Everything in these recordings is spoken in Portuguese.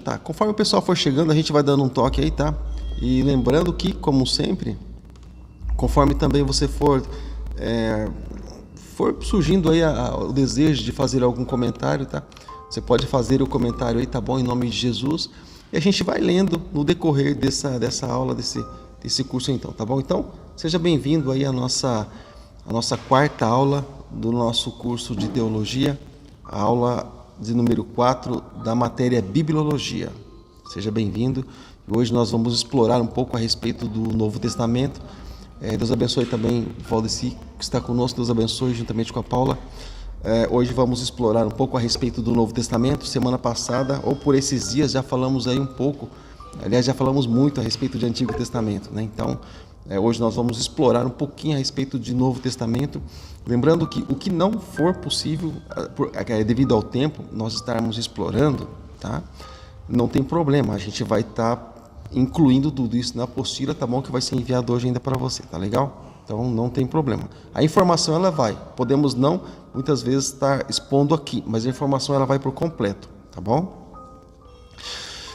Tá, conforme o pessoal for chegando, a gente vai dando um toque aí, tá? E lembrando que, como sempre, conforme também você for surgindo aí o desejo de fazer algum comentário, tá? Você pode fazer o comentário aí, tá bom? Em nome de Jesus. E a gente vai lendo no decorrer dessa aula, desse curso então, tá bom? Então, seja bem-vindo aí à nossa quarta aula do nosso curso de Teologia, a aula de número 4 da matéria Bibliologia. Seja bem-vindo. Hoje nós vamos explorar um pouco a respeito do Novo Testamento. Deus abençoe também o Valdeci, que está conosco. Deus abençoe juntamente com a Paula. Hoje vamos explorar um pouco a respeito do Novo Testamento. Semana passada, ou por esses dias, já falamos aí um pouco. Aliás, já falamos muito a respeito do Antigo Testamento, né? Então, hoje nós vamos explorar um pouquinho a respeito de Novo Testamento. Lembrando que o que não for possível, devido ao tempo, nós estarmos explorando, tá? Não tem problema, a gente vai estar incluindo tudo isso na apostila, tá bom? Que vai ser enviado hoje ainda para você, tá legal? Então não tem problema. A informação ela vai, podemos não muitas vezes estar expondo aqui, mas a informação ela vai por completo, tá bom?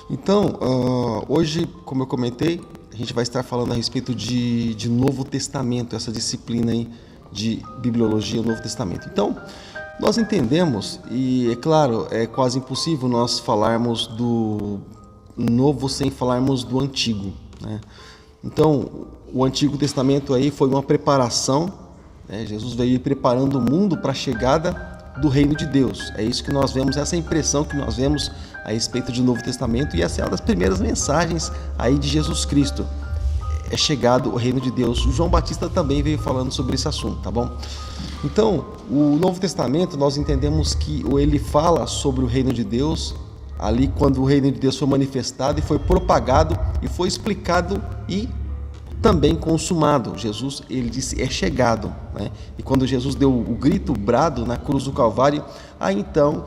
Então, hoje, como eu comentei, a gente vai estar falando a respeito de Novo Testamento, essa disciplina aí de Bibliologia, Novo Testamento. Então, nós entendemos, e é claro, é quase impossível nós falarmos do Novo sem falarmos do Antigo, né? Então, o Antigo Testamento aí foi uma preparação, né? Jesus veio preparando o mundo para a chegada do reino de Deus. É isso que nós vemos, essa impressão que nós vemos a respeito do Novo Testamento, e essa é uma das primeiras mensagens aí de Jesus Cristo. É chegado o reino de Deus. O João Batista também veio falando sobre esse assunto, tá bom? Então, o Novo Testamento, nós entendemos que ele fala sobre o reino de Deus, ali quando o reino de Deus foi manifestado e foi propagado e foi explicado e também consumado. Jesus, ele disse, é chegado, né? E quando Jesus deu o grito, o brado na cruz do Calvário, aí então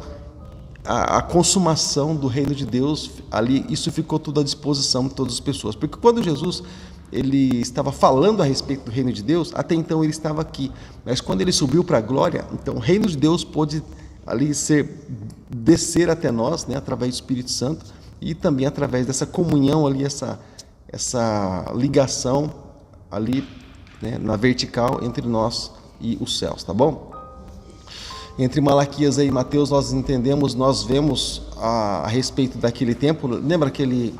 a consumação do reino de Deus, ali isso ficou tudo à disposição de todas as pessoas. Porque quando Jesus ele estava falando a respeito do reino de Deus, até então ele estava aqui, mas quando ele subiu para a glória, então o reino de Deus pôde ali descer até nós, né, através do Espírito Santo, e também através dessa comunhão ali, essa ligação ali, né, na vertical entre nós e os céus, tá bom? Entre Malaquias e Mateus nós entendemos, nós vemos a respeito daquele tempo. Lembra aquele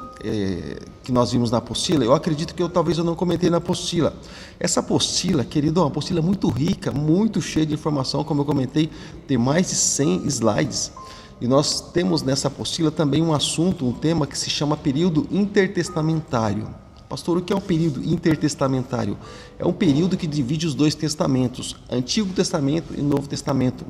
que nós vimos na apostila? Eu acredito que talvez eu não comentei na apostila. Essa apostila, querido, é uma apostila muito rica, muito cheia de informação, como eu comentei, tem mais de 100 slides. E nós temos nessa apostila também um tema que se chama período intertestamentário. Pastor, o que é um período intertestamentário? É um período que divide os dois testamentos, Antigo Testamento e Novo Testamento,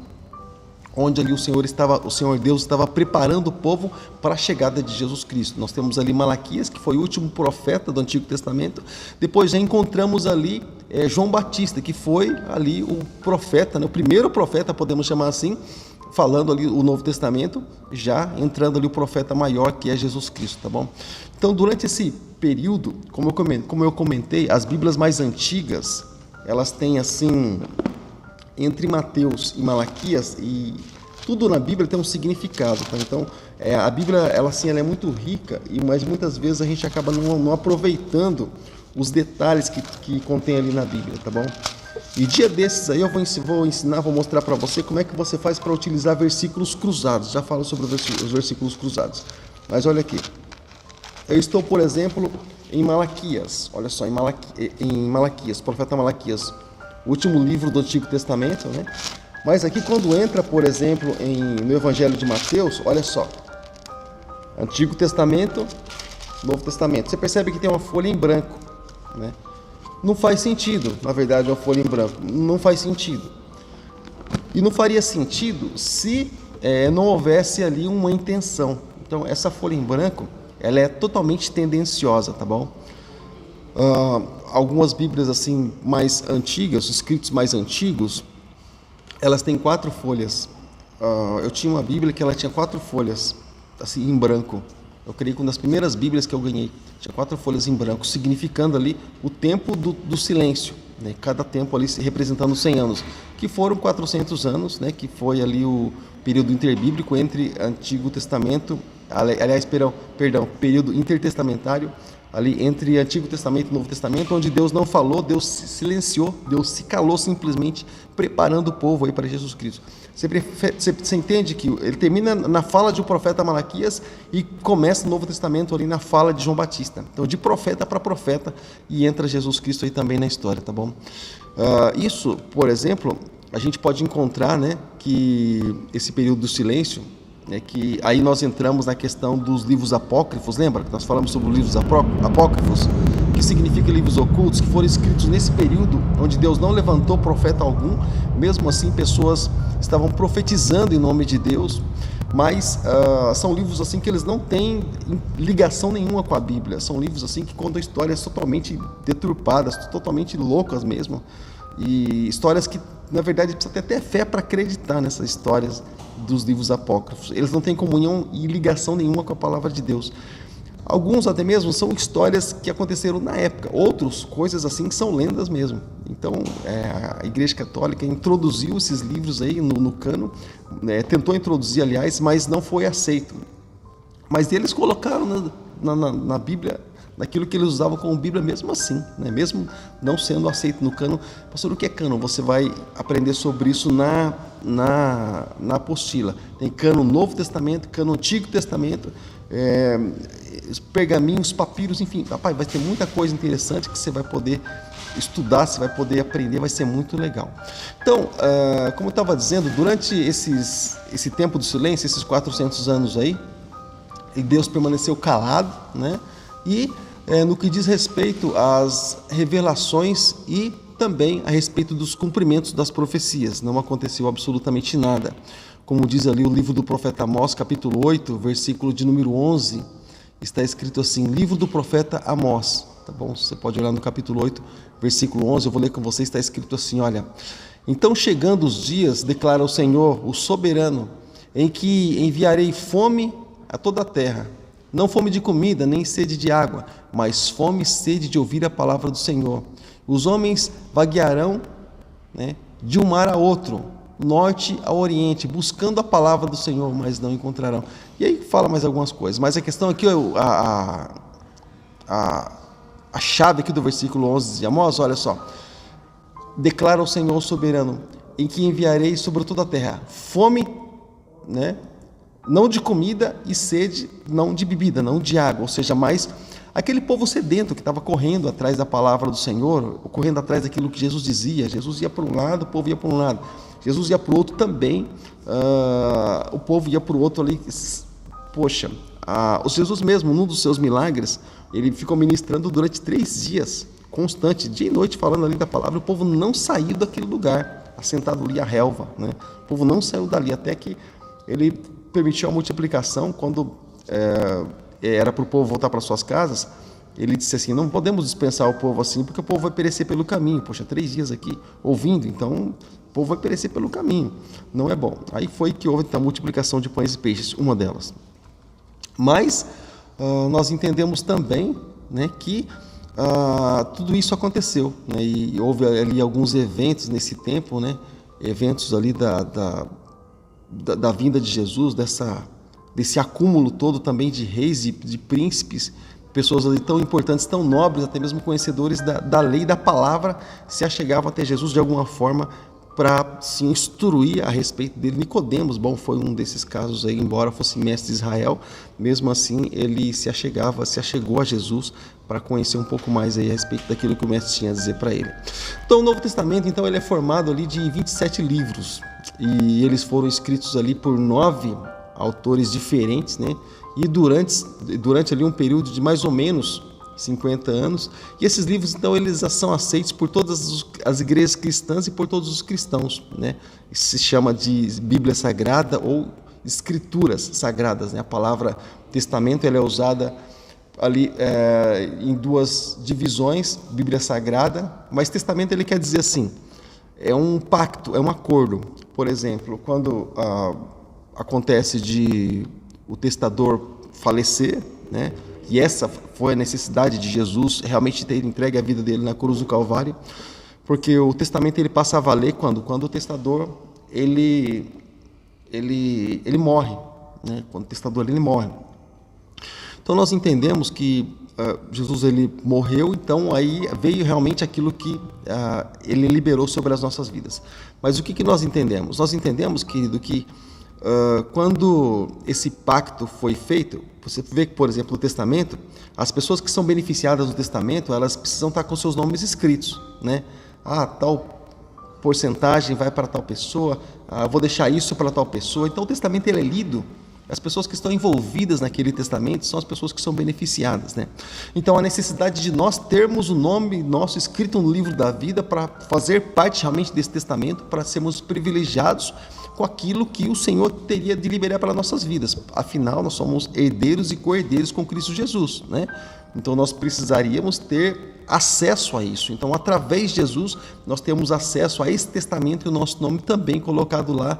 onde ali o Senhor Deus estava preparando o povo para a chegada de Jesus Cristo. Nós temos ali Malaquias, que foi o último profeta do Antigo Testamento. Depois já encontramos ali João Batista, que foi ali o profeta, né? O primeiro profeta, podemos chamar assim, falando ali o Novo Testamento, já entrando ali o profeta maior, que é Jesus Cristo, tá bom? Então, durante esse período, como eu comentei, as Bíblias mais antigas, elas têm assim, entre Mateus e Malaquias, e tudo na Bíblia tem um significado, tá? Então, a Bíblia, ela é muito rica, mas muitas vezes a gente acaba não aproveitando os detalhes que contém ali na Bíblia, tá bom? E dia desses aí eu vou mostrar para você como é que você faz para utilizar versículos cruzados. Já falo sobre os versículos cruzados. Mas olha aqui. Eu estou, por exemplo, em Malaquias. Olha só, em Malaquias, profeta Malaquias, o último livro do Antigo Testamento, né? Mas aqui quando entra, por exemplo, no Evangelho de Mateus, olha só. Antigo Testamento, Novo Testamento. Você percebe que tem uma folha em branco, né? Não faz sentido, na verdade, uma folha em branco. Não faz sentido. E não faria sentido se não houvesse ali uma intenção. Então, essa folha em branco, ela é totalmente tendenciosa, tá bom? Algumas Bíblias assim mais antigas, escritos mais antigos, elas têm 4 folhas. Eu tinha uma Bíblia que ela tinha 4 folhas, assim, em branco. Eu creio que uma das primeiras Bíblias que eu ganhei tinha 4 folhas em branco, significando ali o tempo do silêncio, né? Cada tempo ali representando 100 anos, que foram 400 anos, né? Que foi ali o período interbíblico entre Antigo Testamento aliás, perdão, período intertestamentário, ali entre Antigo Testamento e Novo Testamento, onde Deus não falou, Deus se silenciou, Deus se calou simplesmente, preparando o povo aí para Jesus Cristo. Você entende que ele termina na fala de o profeta Malaquias e começa o Novo Testamento ali na fala de João Batista. Então, de profeta para profeta, e entra Jesus Cristo aí também na história, tá bom? Isso, por exemplo, a gente pode encontrar, né, que esse período do silêncio, que aí nós entramos na questão dos livros apócrifos, lembra? Nós falamos sobre os livros apócrifos, que significa livros ocultos, que foram escritos nesse período onde Deus não levantou profeta algum, mesmo assim pessoas estavam profetizando em nome de Deus, mas são livros assim que eles não têm ligação nenhuma com a Bíblia, são livros assim que contam histórias totalmente deturpadas, totalmente loucas mesmo, e histórias que na verdade precisa ter até fé para acreditar nessas histórias dos livros apócrifos. Eles não têm comunhão e ligação nenhuma com a palavra de Deus. Alguns até mesmo são histórias que aconteceram na época, outros coisas assim que são lendas mesmo. Então a Igreja Católica introduziu esses livros aí no cano, tentou introduzir aliás, mas não foi aceito. Mas eles colocaram na Bíblia naquilo que eles usavam como Bíblia mesmo assim, né? Mesmo não sendo aceito no cânon. Pastor, o que é cânon? Você vai aprender sobre isso na apostila. Tem cânon Novo Testamento, cânon Antigo Testamento, pergaminhos, papiros, enfim. Rapaz, vai ter muita coisa interessante que você vai poder estudar, você vai poder aprender, vai ser muito legal. Então, como eu estava dizendo, durante esse tempo do silêncio, esses 400 anos aí, Deus permaneceu calado, né? E no que diz respeito às revelações e também a respeito dos cumprimentos das profecias, não aconteceu absolutamente nada. Como diz ali o livro do profeta Amós, capítulo 8, versículo de número 11, está escrito assim, livro do profeta Amós, tá bom? Você pode olhar no capítulo 8, versículo 11, eu vou ler com você, está escrito assim, olha, então chegando os dias, declara o Senhor, o soberano, em que enviarei fome a toda a terra, não fome de comida, nem sede de água, mas fome e sede de ouvir a palavra do Senhor. Os homens vaguearão, né, de um mar a outro, norte a oriente, buscando a palavra do Senhor, mas não encontrarão. E aí fala mais algumas coisas, mas a questão aqui, a chave aqui do versículo 11 de Amós, olha só, declara o Senhor soberano, em que enviarei sobre toda a terra fome, né, não de comida e sede, não de bebida, não de água, ou seja, mais aquele povo sedento que estava correndo atrás da palavra do Senhor, correndo atrás daquilo que Jesus dizia. Jesus ia para um lado, o povo ia para um lado. Jesus ia para o outro também, o povo ia para o outro ali. Poxa, o Jesus mesmo, num dos seus milagres, ele ficou ministrando durante 3 dias, constante, dia e noite, falando ali da palavra. O povo não saiu daquele lugar, assentado ali à relva, né? O povo não saiu dali, até que ele permitiu a multiplicação. Quando era para o povo voltar para suas casas, ele disse assim, não podemos dispensar o povo assim, porque o povo vai perecer pelo caminho. Poxa, 3 dias aqui ouvindo, então o povo vai perecer pelo caminho, não é bom. Aí foi que houve a multiplicação de pães e peixes, uma delas. Mas nós entendemos também, né, que tudo isso aconteceu, né, e houve ali alguns eventos nesse tempo, né, eventos ali da vinda de Jesus, desse acúmulo todo também de reis e de príncipes, pessoas ali tão importantes, tão nobres, até mesmo conhecedores da lei e da palavra, se achegavam até Jesus de alguma forma para se instruir a respeito dele. Nicodemos, bom, foi um desses casos aí, embora fosse mestre de Israel, mesmo assim ele se achegou a Jesus para conhecer um pouco mais aí a respeito daquilo que o mestre tinha a dizer para ele. Então o Novo Testamento, então, ele é formado ali de 27 livros, e eles foram escritos ali por 9 autores diferentes, né? E durante ali um período de mais ou menos 50 anos, e esses livros, então, eles são aceitos por todas as igrejas cristãs e por todos os cristãos, né? Isso se chama de Bíblia Sagrada ou Escrituras Sagradas, né? A palavra testamento, ela é usada ali em 2 divisões, Bíblia Sagrada, mas testamento, ele quer dizer assim, é um pacto, é um acordo. Por exemplo, quando acontece de o testador falecer, né? E essa foi a necessidade de Jesus realmente ter entregue a vida dele na cruz do Calvário, porque o testamento, ele passa a valer quando o testador ele morre, né? Quando o testador ele morre. Então nós entendemos que Jesus ele morreu, então aí veio realmente aquilo que ele liberou sobre as nossas vidas. Mas o que nós entendemos? Nós entendemos, querido, que quando esse pacto foi feito, você vê que, por exemplo, no testamento, as pessoas que são beneficiadas do testamento, elas precisam estar com seus nomes escritos, né? Tal porcentagem vai para tal pessoa, vou deixar isso para tal pessoa. Então o testamento ele é lido. As pessoas que estão envolvidas naquele testamento são as pessoas que são beneficiadas, né? Então a necessidade de nós termos o nome nosso escrito no livro da vida para fazer parte realmente desse testamento, para sermos privilegiados com aquilo que o Senhor teria de liberar para nossas vidas. Afinal, nós somos herdeiros e co-herdeiros com Cristo Jesus, né? Então nós precisaríamos ter acesso a isso. Então, através de Jesus, nós temos acesso a esse testamento e o nosso nome também colocado lá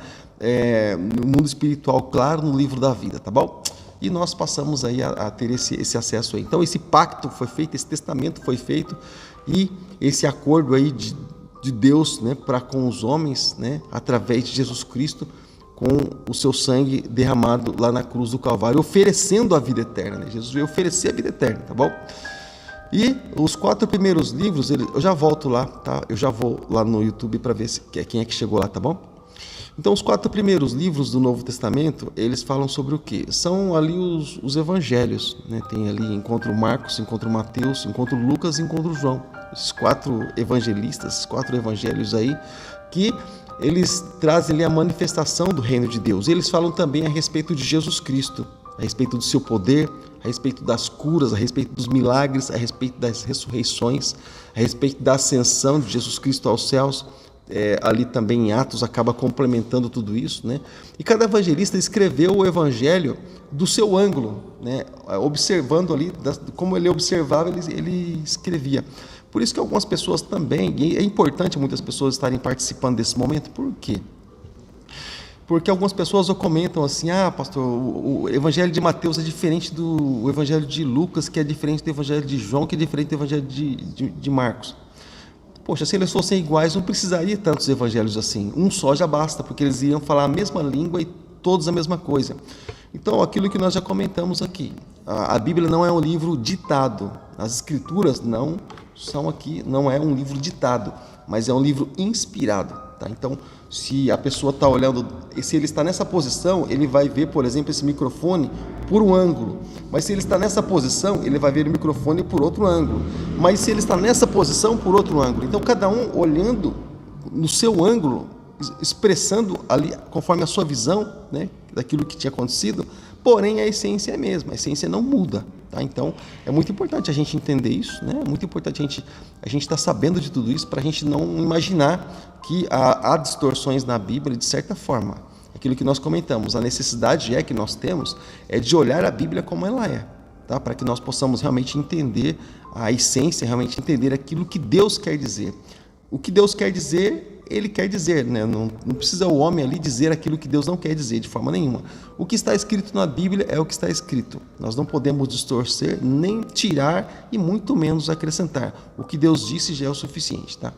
no mundo espiritual, claro, no livro da vida, tá bom? E nós passamos aí a ter esse acesso aí. Então, esse pacto foi feito, esse testamento foi feito e esse acordo aí de Deus, né, para com os homens, né, através de Jesus Cristo, com o seu sangue derramado lá na cruz do Calvário, oferecendo a vida eterna, né? Jesus veio oferecer a vida eterna, tá bom? E os 4 primeiros livros, eu já volto lá, tá? Eu já vou lá no YouTube para ver quem é que chegou lá, tá bom? Então, os 4 primeiros livros do Novo Testamento, eles falam sobre o quê? São ali os evangelhos, né? Tem ali, encontro Marcos, encontro Mateus, encontro Lucas e encontro João. Esses 4 evangelistas, esses 4 evangelhos aí, que eles trazem ali a manifestação do reino de Deus. Eles falam também a respeito de Jesus Cristo, a respeito do seu poder, a respeito das curas, a respeito dos milagres, a respeito das ressurreições, a respeito da ascensão de Jesus Cristo aos céus. Ali também em Atos acaba complementando tudo isso, né? E cada evangelista escreveu o evangelho do seu ângulo, né? Observando ali, como ele observava, ele escrevia. Por isso que algumas pessoas também, e é importante muitas pessoas estarem participando desse momento, por quê? Porque algumas pessoas comentam assim, pastor, o evangelho de Mateus é diferente do evangelho de Lucas, que é diferente do evangelho de João, que é diferente do evangelho de Marcos. Poxa, se eles fossem iguais, não precisaria tantos evangelhos assim. Um só já basta, porque eles iriam falar a mesma língua e todos a mesma coisa. Então, aquilo que nós já comentamos aqui, a Bíblia não é um livro ditado. As Escrituras não é um livro ditado, mas é um livro inspirado. Tá? Então, se a pessoa está olhando, se ele está nessa posição, ele vai ver, por exemplo, esse microfone por um ângulo. Mas se ele está nessa posição, ele vai ver o microfone por outro ângulo. Mas se ele está nessa posição, por outro ângulo. Então, cada um olhando no seu ângulo, expressando ali, conforme a sua visão, né, daquilo que tinha acontecido, porém a essência é a mesma, a essência não muda. Tá? Então, é muito importante a gente entender isso, né? É muito importante a gente estar sabendo de tudo isso para a gente não imaginar que há distorções na Bíblia de certa forma. Aquilo que nós comentamos, a necessidade que nós temos é de olhar a Bíblia como ela é, tá? Para que nós possamos realmente entender a essência, realmente entender aquilo que Deus quer dizer. O que Deus quer dizer, Ele quer dizer, né? Não precisa o homem ali dizer aquilo que Deus não quer dizer de forma nenhuma. O que está escrito na Bíblia é o que está escrito. Nós não podemos distorcer, nem tirar e muito menos acrescentar. O que Deus disse já é o suficiente, tá?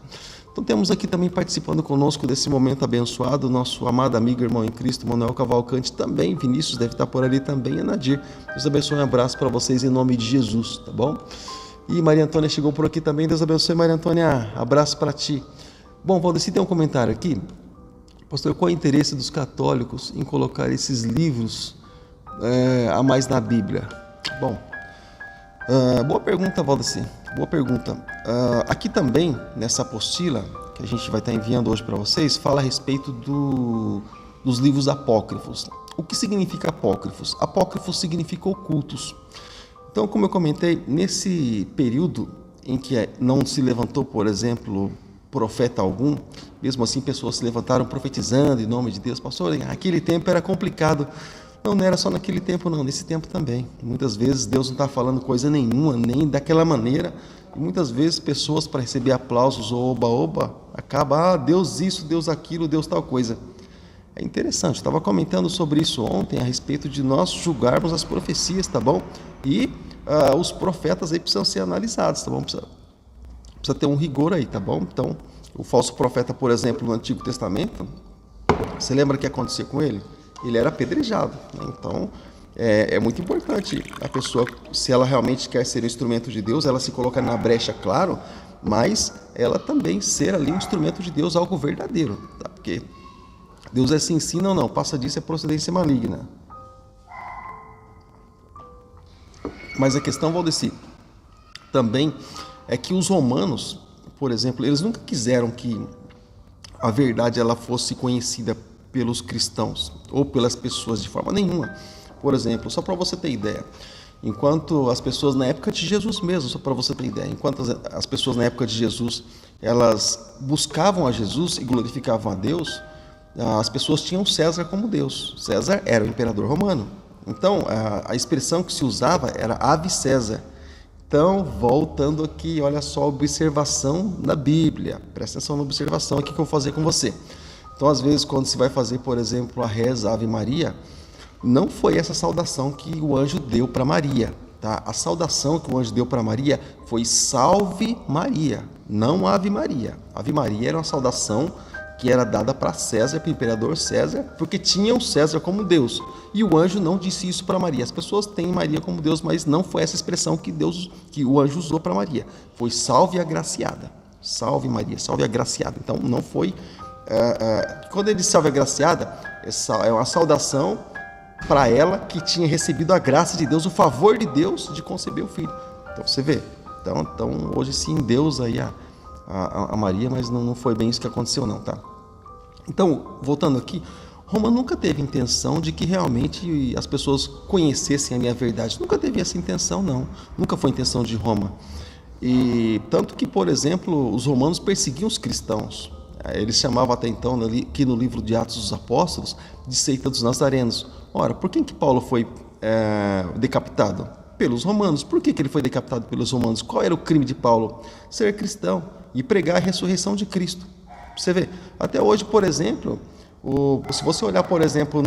Então temos aqui também participando conosco desse momento abençoado, nosso amado amigo, irmão em Cristo, Manuel Cavalcante, também, Vinícius deve estar por ali também, e Nadir. Deus abençoe, um abraço para vocês em nome de Jesus, tá bom? E Maria Antônia chegou por aqui também, Deus abençoe, Maria Antônia, abraço para ti. Bom, Valdeci, tem um comentário aqui. Pastor, qual é o interesse dos católicos em colocar esses livros a mais na Bíblia? Bom, boa pergunta, Valdeci, boa pergunta. Aqui também, nessa apostila, que a gente vai estar enviando hoje para vocês, fala a respeito dos livros apócrifos. O que significa apócrifos? Apócrifos significa ocultos. Então, como eu comentei, nesse período em que não se levantou, por exemplo, profeta algum, mesmo assim pessoas se levantaram profetizando em nome de Deus. Pastor, naquele tempo era complicado. Não era só naquele tempo não, nesse tempo também. Muitas vezes Deus não está falando coisa nenhuma, nem daquela maneira. E muitas vezes pessoas, para receber aplausos ou oba-oba, acaba, Deus isso, Deus aquilo, Deus tal coisa. É interessante, eu estava comentando sobre isso ontem, a respeito de nós julgarmos as profecias, tá bom? E os profetas aí precisam ser analisados, tá bom? Precisa ter um rigor aí, tá bom? Então, o falso profeta, por exemplo, no Antigo Testamento, você lembra o que acontecia com ele? Ele era apedrejado, né? Então, É muito importante a pessoa, se ela realmente quer ser um instrumento de Deus, ela se coloca na brecha, claro, mas ela também ser ali um instrumento de Deus, algo verdadeiro, tá? Porque Deus se ensina ou não, passa disso é procedência maligna. Mas a questão, Valdeci, também é que os romanos, por exemplo, eles nunca quiseram que a verdade ela fosse conhecida pelos cristãos ou pelas pessoas de forma nenhuma. Por exemplo, só para você ter ideia, enquanto as pessoas na época de Jesus mesmo, só para você ter ideia, enquanto as pessoas na época de Jesus, elas buscavam a Jesus e glorificavam a Deus, as pessoas tinham César como Deus. César era o imperador romano. Então, a expressão que se usava era Ave César. Então, voltando aqui, olha só a observação na Bíblia. Presta atenção na observação aqui que eu vou fazer com você. Então, às vezes, quando se vai fazer, por exemplo, a reza Ave Maria, não foi essa saudação que o anjo deu para Maria, tá? A saudação que o anjo deu para Maria foi Salve Maria, não Ave Maria. Ave Maria era uma saudação que era dada para César, para o imperador César, porque tinham César como Deus. E o anjo não disse isso para Maria. As pessoas têm Maria como Deus, mas não foi essa expressão que o anjo usou para Maria. Foi Salve Agraciada. Salve Maria, Salve Agraciada. Então não foi... quando ele diz Salve Agraciada, é uma saudação para ela que tinha recebido a graça de Deus, o favor de Deus de conceber o filho. Então você vê. Então hoje sim Deus aí a Maria, mas não foi bem isso que aconteceu não, tá? Então, voltando aqui, Roma nunca teve intenção de que realmente as pessoas conhecessem a minha verdade. Nunca teve essa intenção, não. Nunca foi intenção de Roma. E tanto que, por exemplo, os romanos perseguiam os cristãos. Eles chamavam até então, aqui no livro de Atos dos Apóstolos, de seita dos nazarenos. Ora, por que Paulo foi decapitado? Pelos romanos. Por que ele foi decapitado pelos romanos? Qual era o crime de Paulo? Ser cristão e pregar a ressurreição de Cristo. Você vê, até hoje, por exemplo, se você olhar, por exemplo,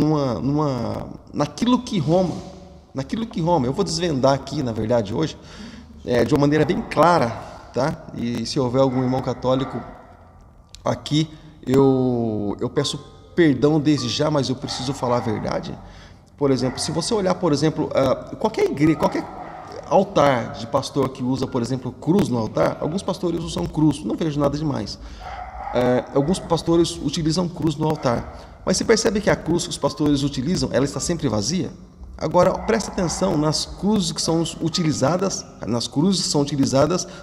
naquilo que Roma, eu vou desvendar aqui, na verdade, hoje, de uma maneira bem clara, tá? E se houver algum irmão católico aqui, eu peço perdão desde já, mas eu preciso falar a verdade. Por exemplo, se você olhar, por exemplo, qualquer igreja, qualquer altar de pastor que usa, por exemplo, cruz no altar, alguns pastores usam cruz, não vejo nada demais. Alguns pastores utilizam cruz no altar, mas você percebe que a cruz que os pastores utilizam, ela está sempre vazia? Agora, presta atenção nas cruzes que são utilizadas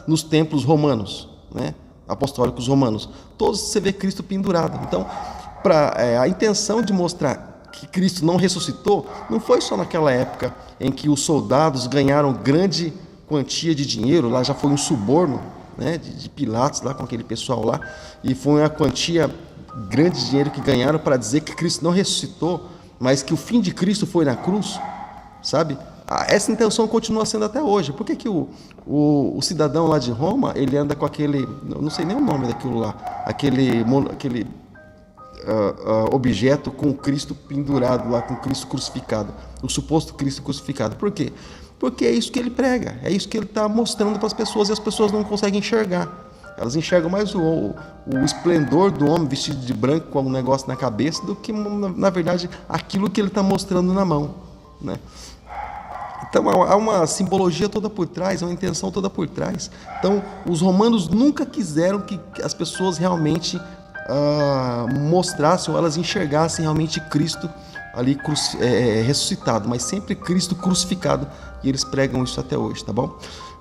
nos templos romanos, né? Apostólicos romanos. Todos você vê Cristo pendurado. Então, a intenção de mostrar que Cristo não ressuscitou, não foi só naquela época em que os soldados ganharam grande quantia de dinheiro, lá já foi um suborno, né, de Pilatos lá com aquele pessoal lá, e foi uma quantia grande de dinheiro que ganharam para dizer que Cristo não ressuscitou, mas que o fim de Cristo foi na cruz, sabe? Essa intenção continua sendo até hoje. Por que o cidadão lá de Roma, ele anda com aquele, eu não sei nem o nome daquilo lá, aquele objeto com Cristo pendurado lá, com Cristo crucificado, o suposto Cristo crucificado? Por quê? Porque é isso que ele prega, é isso que ele está mostrando para as pessoas e as pessoas não conseguem enxergar. Elas enxergam mais o esplendor do homem vestido de branco com um negócio na cabeça do que, na verdade, aquilo que ele está mostrando na mão, né? Então há uma simbologia toda por trás, há uma intenção toda por trás. Então os romanos nunca quiseram que as pessoas realmente mostrassem ou elas enxergassem realmente Cristo ali ressuscitado, mas sempre Cristo crucificado, e eles pregam isso até hoje, tá bom?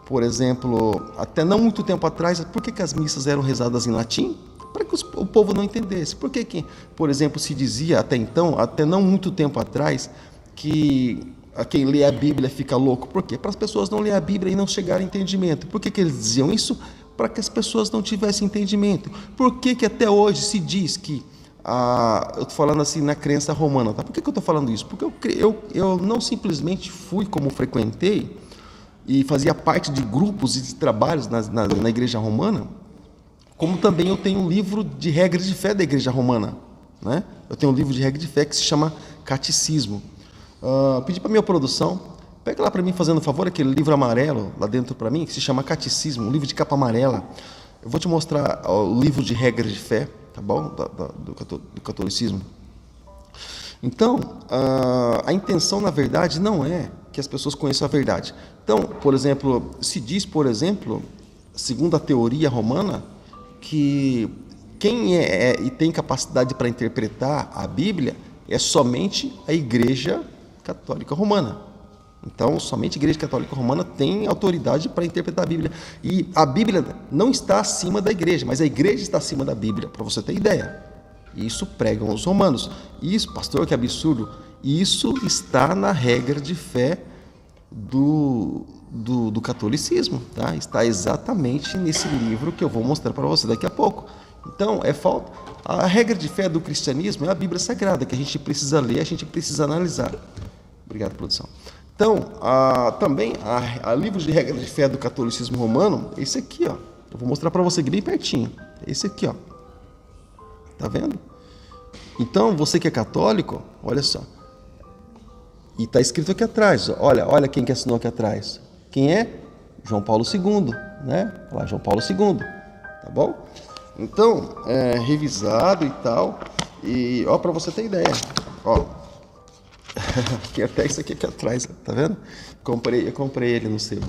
Por exemplo, até não muito tempo atrás, por que as missas eram rezadas em latim? Para que o povo não entendesse. Por que, por exemplo, se dizia até então, até não muito tempo atrás, que quem lê a Bíblia fica louco? Por quê? Para as pessoas não lerem a Bíblia e não chegarem a entendimento. Por que eles diziam isso? Para que as pessoas não tivessem entendimento. Por que até hoje se diz que, eu estou falando assim na crença romana, tá? Por que eu estou falando isso? Porque eu não simplesmente fui como frequentei e fazia parte de grupos e de trabalhos na igreja romana, como também eu tenho um livro de regras de fé da igreja romana, né? Eu tenho um livro de regras de fé que se chama Catecismo. Pedi para minha produção, pega lá para mim, fazendo um favor, aquele livro amarelo lá dentro para mim, que se chama Catecismo, um livro de capa amarela. Eu vou te mostrar o livro de regras de fé, tá bom? Do catolicismo. Então, a intenção, na verdade, não é que as pessoas conheçam a verdade. Então, por exemplo, se diz, por exemplo, segundo a teoria romana, que quem e tem capacidade para interpretar a Bíblia é somente a Igreja Católica Romana. Então, somente a Igreja Católica Romana tem autoridade para interpretar a Bíblia. E a Bíblia não está acima da Igreja, mas a Igreja está acima da Bíblia, para você ter ideia. Isso pregam os romanos. Isso, pastor, que absurdo. Isso está na regra de fé do catolicismo, tá? Está exatamente nesse livro que eu vou mostrar para você daqui a pouco. Então, a regra de fé do cristianismo é a Bíblia Sagrada, que a gente precisa ler, a gente precisa analisar. Obrigado, produção. Então, também, a livro de regra de fé do catolicismo romano, esse aqui, ó. Eu vou mostrar para você aqui bem pertinho. Esse aqui, ó. Tá vendo? Então, você que é católico, olha só. E está escrito aqui atrás, olha quem que assinou aqui atrás. Quem é? João Paulo II, né? Olha lá, João Paulo II, tá bom? Então, revisado e tal, e ó, para você ter ideia, ó, que até isso aqui atrás, tá vendo? Eu comprei ele no sebo.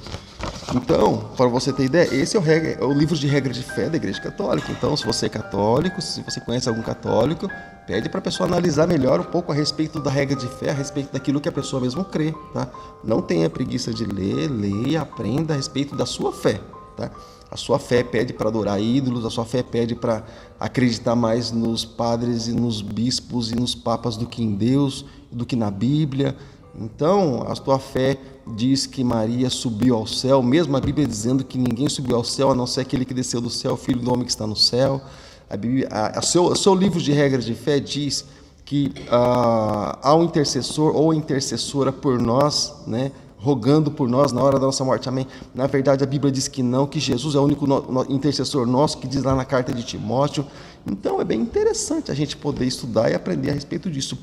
Então, para você ter ideia, esse é o livro de regra de fé da Igreja Católica. Então, se você é católico, se você conhece algum católico, pede para a pessoa analisar melhor um pouco a respeito da regra de fé, a respeito daquilo que a pessoa mesmo crê, tá? Não tenha preguiça de ler, leia, aprenda a respeito da sua fé, tá? A sua fé pede para adorar ídolos, a sua fé pede para acreditar mais nos padres e nos bispos e nos papas do que em Deus, do que na Bíblia. Então, a tua fé diz que Maria subiu ao céu, mesmo a Bíblia dizendo que ninguém subiu ao céu, a não ser aquele que desceu do céu, o Filho do Homem que está no céu. O seu livro de regras de fé diz que há um intercessor ou intercessora por nós, né, rogando por nós na hora da nossa morte, amém? Na verdade, a Bíblia diz que não, que Jesus é o único intercessor nosso, que diz lá na carta de Timóteo. Então, é bem interessante a gente poder estudar e aprender a respeito disso.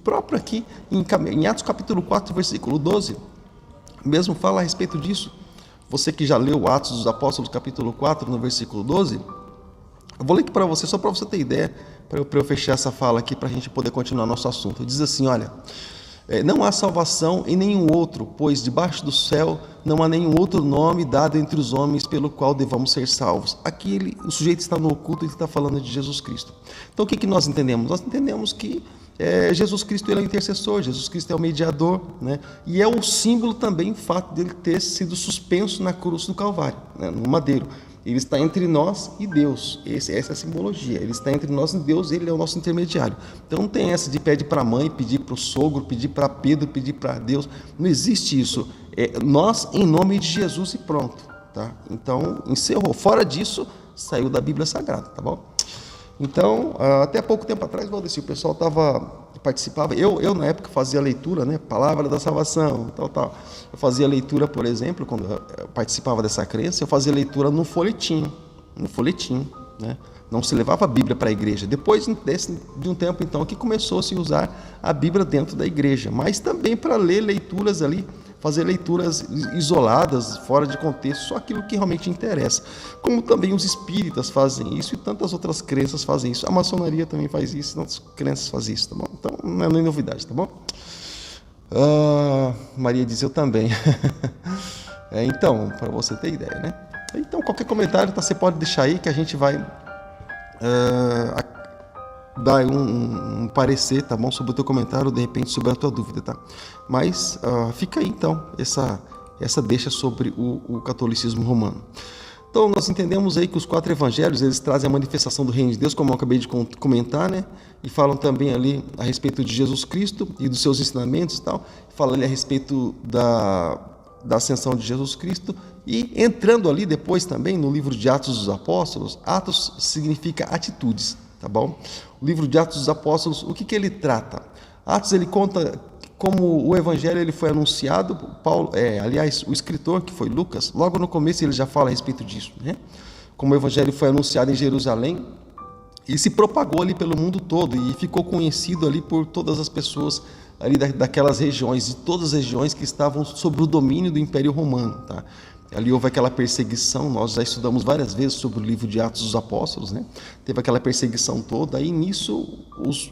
Próprio aqui, em Atos capítulo 4, versículo 12, mesmo fala a respeito disso. Você que já leu Atos dos Apóstolos, capítulo 4, no versículo 12, eu vou ler aqui para você, só para você ter ideia, para eu fechar essa fala aqui, para a gente poder continuar nosso assunto. Diz assim, olha... não há salvação em nenhum outro, pois debaixo do céu não há nenhum outro nome dado entre os homens pelo qual devamos ser salvos. Aqui o sujeito está no oculto e está falando de Jesus Cristo. Então o que nós entendemos? Nós entendemos que Jesus Cristo ele é o intercessor, Jesus Cristo é o mediador, né? E é o símbolo também o fato dele ter sido suspenso na cruz do Calvário, né? No madeiro. Ele está entre nós e Deus. Essa é a simbologia. Ele está entre nós e Deus, ele é o nosso intermediário. Então não tem essa de pedir para a mãe, pedir para o sogro, pedir para Pedro, pedir para Deus. Não existe isso. Nós, em nome de Jesus e pronto. Tá? Então, encerrou. Fora disso, saiu da Bíblia Sagrada, tá bom? Então, até pouco tempo atrás, Valdeci, o pessoal participava. Eu, na época, fazia leitura, né? Palavra da salvação, tal. Eu fazia leitura, por exemplo, quando eu participava dessa crença, eu fazia leitura no folhetim, né? Não se levava a Bíblia para a igreja. Depois de um tempo, então, que começou a se usar a Bíblia dentro da igreja, mas também para ler leituras ali, fazer leituras isoladas, fora de contexto, só aquilo que realmente interessa. Como também os espíritas fazem isso e tantas outras crenças fazem isso. A maçonaria também faz isso, outras crenças fazem isso, tá bom? Então, não é nem novidade, tá bom? Maria diz, eu também. Então, para você ter ideia, né? Então, qualquer comentário, tá, você pode deixar aí que a gente vai dar um parecer, tá bom? Sobre o teu comentário, de repente, sobre a tua dúvida, tá? Mas fica aí, então, essa deixa sobre o catolicismo romano. Então, nós entendemos aí que os 4 evangelhos, eles trazem a manifestação do reino de Deus, como eu acabei de comentar, né? E falam também ali a respeito de Jesus Cristo e dos seus ensinamentos e tal. Falam ali a respeito da ascensão de Jesus Cristo. E entrando ali depois também no livro de Atos dos Apóstolos, Atos significa atitudes, tá bom? O livro de Atos dos Apóstolos, o que ele trata? Atos, ele conta como o evangelho ele foi anunciado. Aliás, o escritor, que foi Lucas, logo no começo ele já fala a respeito disso, né? Como o evangelho foi anunciado em Jerusalém e se propagou ali pelo mundo todo e ficou conhecido ali por todas as pessoas ali daquelas regiões, de todas as regiões que estavam sob o domínio do Império Romano, tá? Ali houve aquela perseguição, nós já estudamos várias vezes sobre o livro de Atos dos Apóstolos, né? Teve aquela perseguição toda, e nisso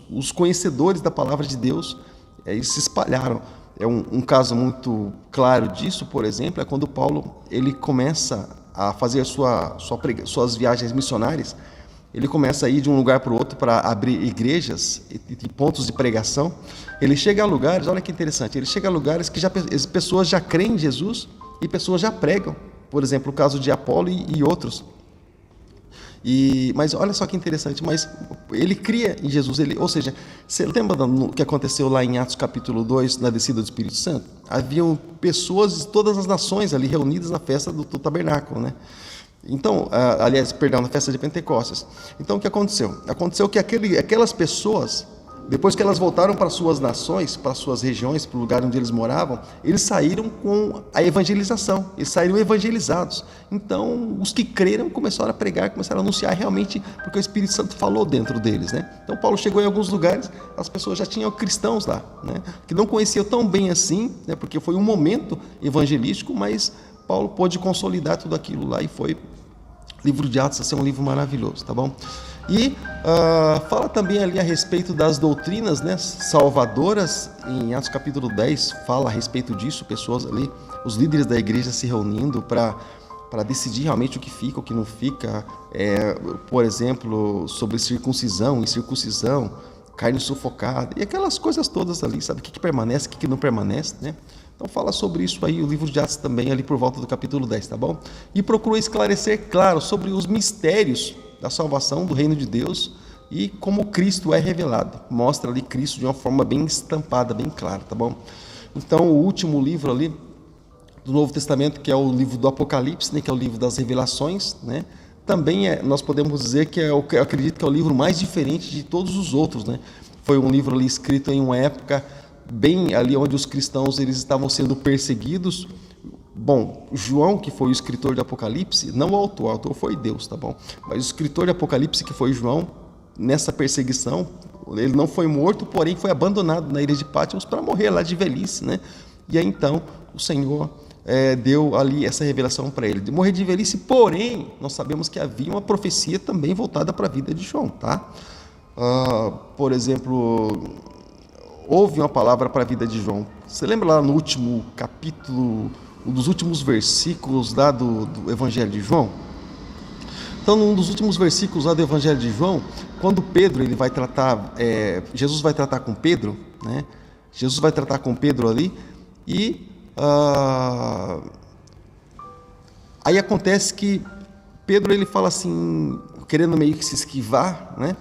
os conhecedores da palavra de Deus, eles se espalharam. Um caso muito claro disso, por exemplo, é quando Paulo ele começa a fazer suas viagens missionárias. Ele começa a ir de um lugar para o outro para abrir igrejas e pontos de pregação. Ele chega a lugares, olha que interessante, ele chega a lugares que as pessoas já creem em Jesus e pessoas já pregam. Por exemplo, o caso de Apolo e outros. Mas olha só que interessante, mas ele cria em Jesus, ou seja, você lembra do que aconteceu lá em Atos capítulo 2, na descida do Espírito Santo? Haviam pessoas de todas as nações ali reunidas na festa do tabernáculo, né? Então, na festa de Pentecostes. Então, o que aconteceu? Aconteceu que aquelas pessoas, depois que elas voltaram para suas nações, para suas regiões, para o lugar onde eles moravam, eles saíram com a evangelização, eles saíram evangelizados. Então, os que creram começaram a pregar, começaram a anunciar realmente, porque o Espírito Santo falou dentro deles, né? Então, Paulo chegou em alguns lugares, as pessoas já tinham cristãos lá, né? Que não conheciam tão bem assim, né? Porque foi um momento evangelístico, mas Paulo pôde consolidar tudo aquilo lá e foi. Livro de Atos vai ser um livro maravilhoso, tá bom? E fala também ali a respeito das doutrinas, né, salvadoras. Em Atos capítulo 10 fala a respeito disso, pessoas ali, os líderes da igreja se reunindo para decidir realmente o que fica, o que não fica. Por exemplo, sobre circuncisão, incircuncisão, carne sufocada, e aquelas coisas todas ali, sabe? O que permanece, o que não permanece, né? Então fala sobre isso aí, o livro de Atos também, ali por volta do capítulo 10, tá bom? E procura esclarecer, claro, sobre os mistérios da salvação do reino de Deus e como Cristo é revelado. Mostra ali Cristo de uma forma bem estampada, bem clara, tá bom? Então o último livro ali do Novo Testamento, que é o livro do Apocalipse, né, que é o livro das revelações, né? Também nós podemos dizer que eu acredito que é o livro mais diferente de todos os outros, né? Foi um livro ali escrito em uma época bem ali onde os cristãos eles estavam sendo perseguidos. Bom, João, que foi o escritor de Apocalipse, não o autor foi Deus, tá bom? Mas o escritor de Apocalipse, que foi João, nessa perseguição, ele não foi morto, porém foi abandonado na ilha de Patmos para morrer lá de velhice, né? E aí então o Senhor deu ali essa revelação para ele, de morrer de velhice, porém nós sabemos que havia uma profecia também voltada para a vida de João, tá? Por exemplo, houve uma palavra para a vida de João. Você lembra lá no último capítulo, um dos últimos versículos lá do Evangelho de João? Então, num dos últimos versículos lá do Evangelho de João, quando Pedro ele vai tratar, Jesus vai tratar com Pedro, né? Jesus vai tratar com Pedro ali e aí acontece que Pedro ele fala assim, querendo meio que se esquivar, né?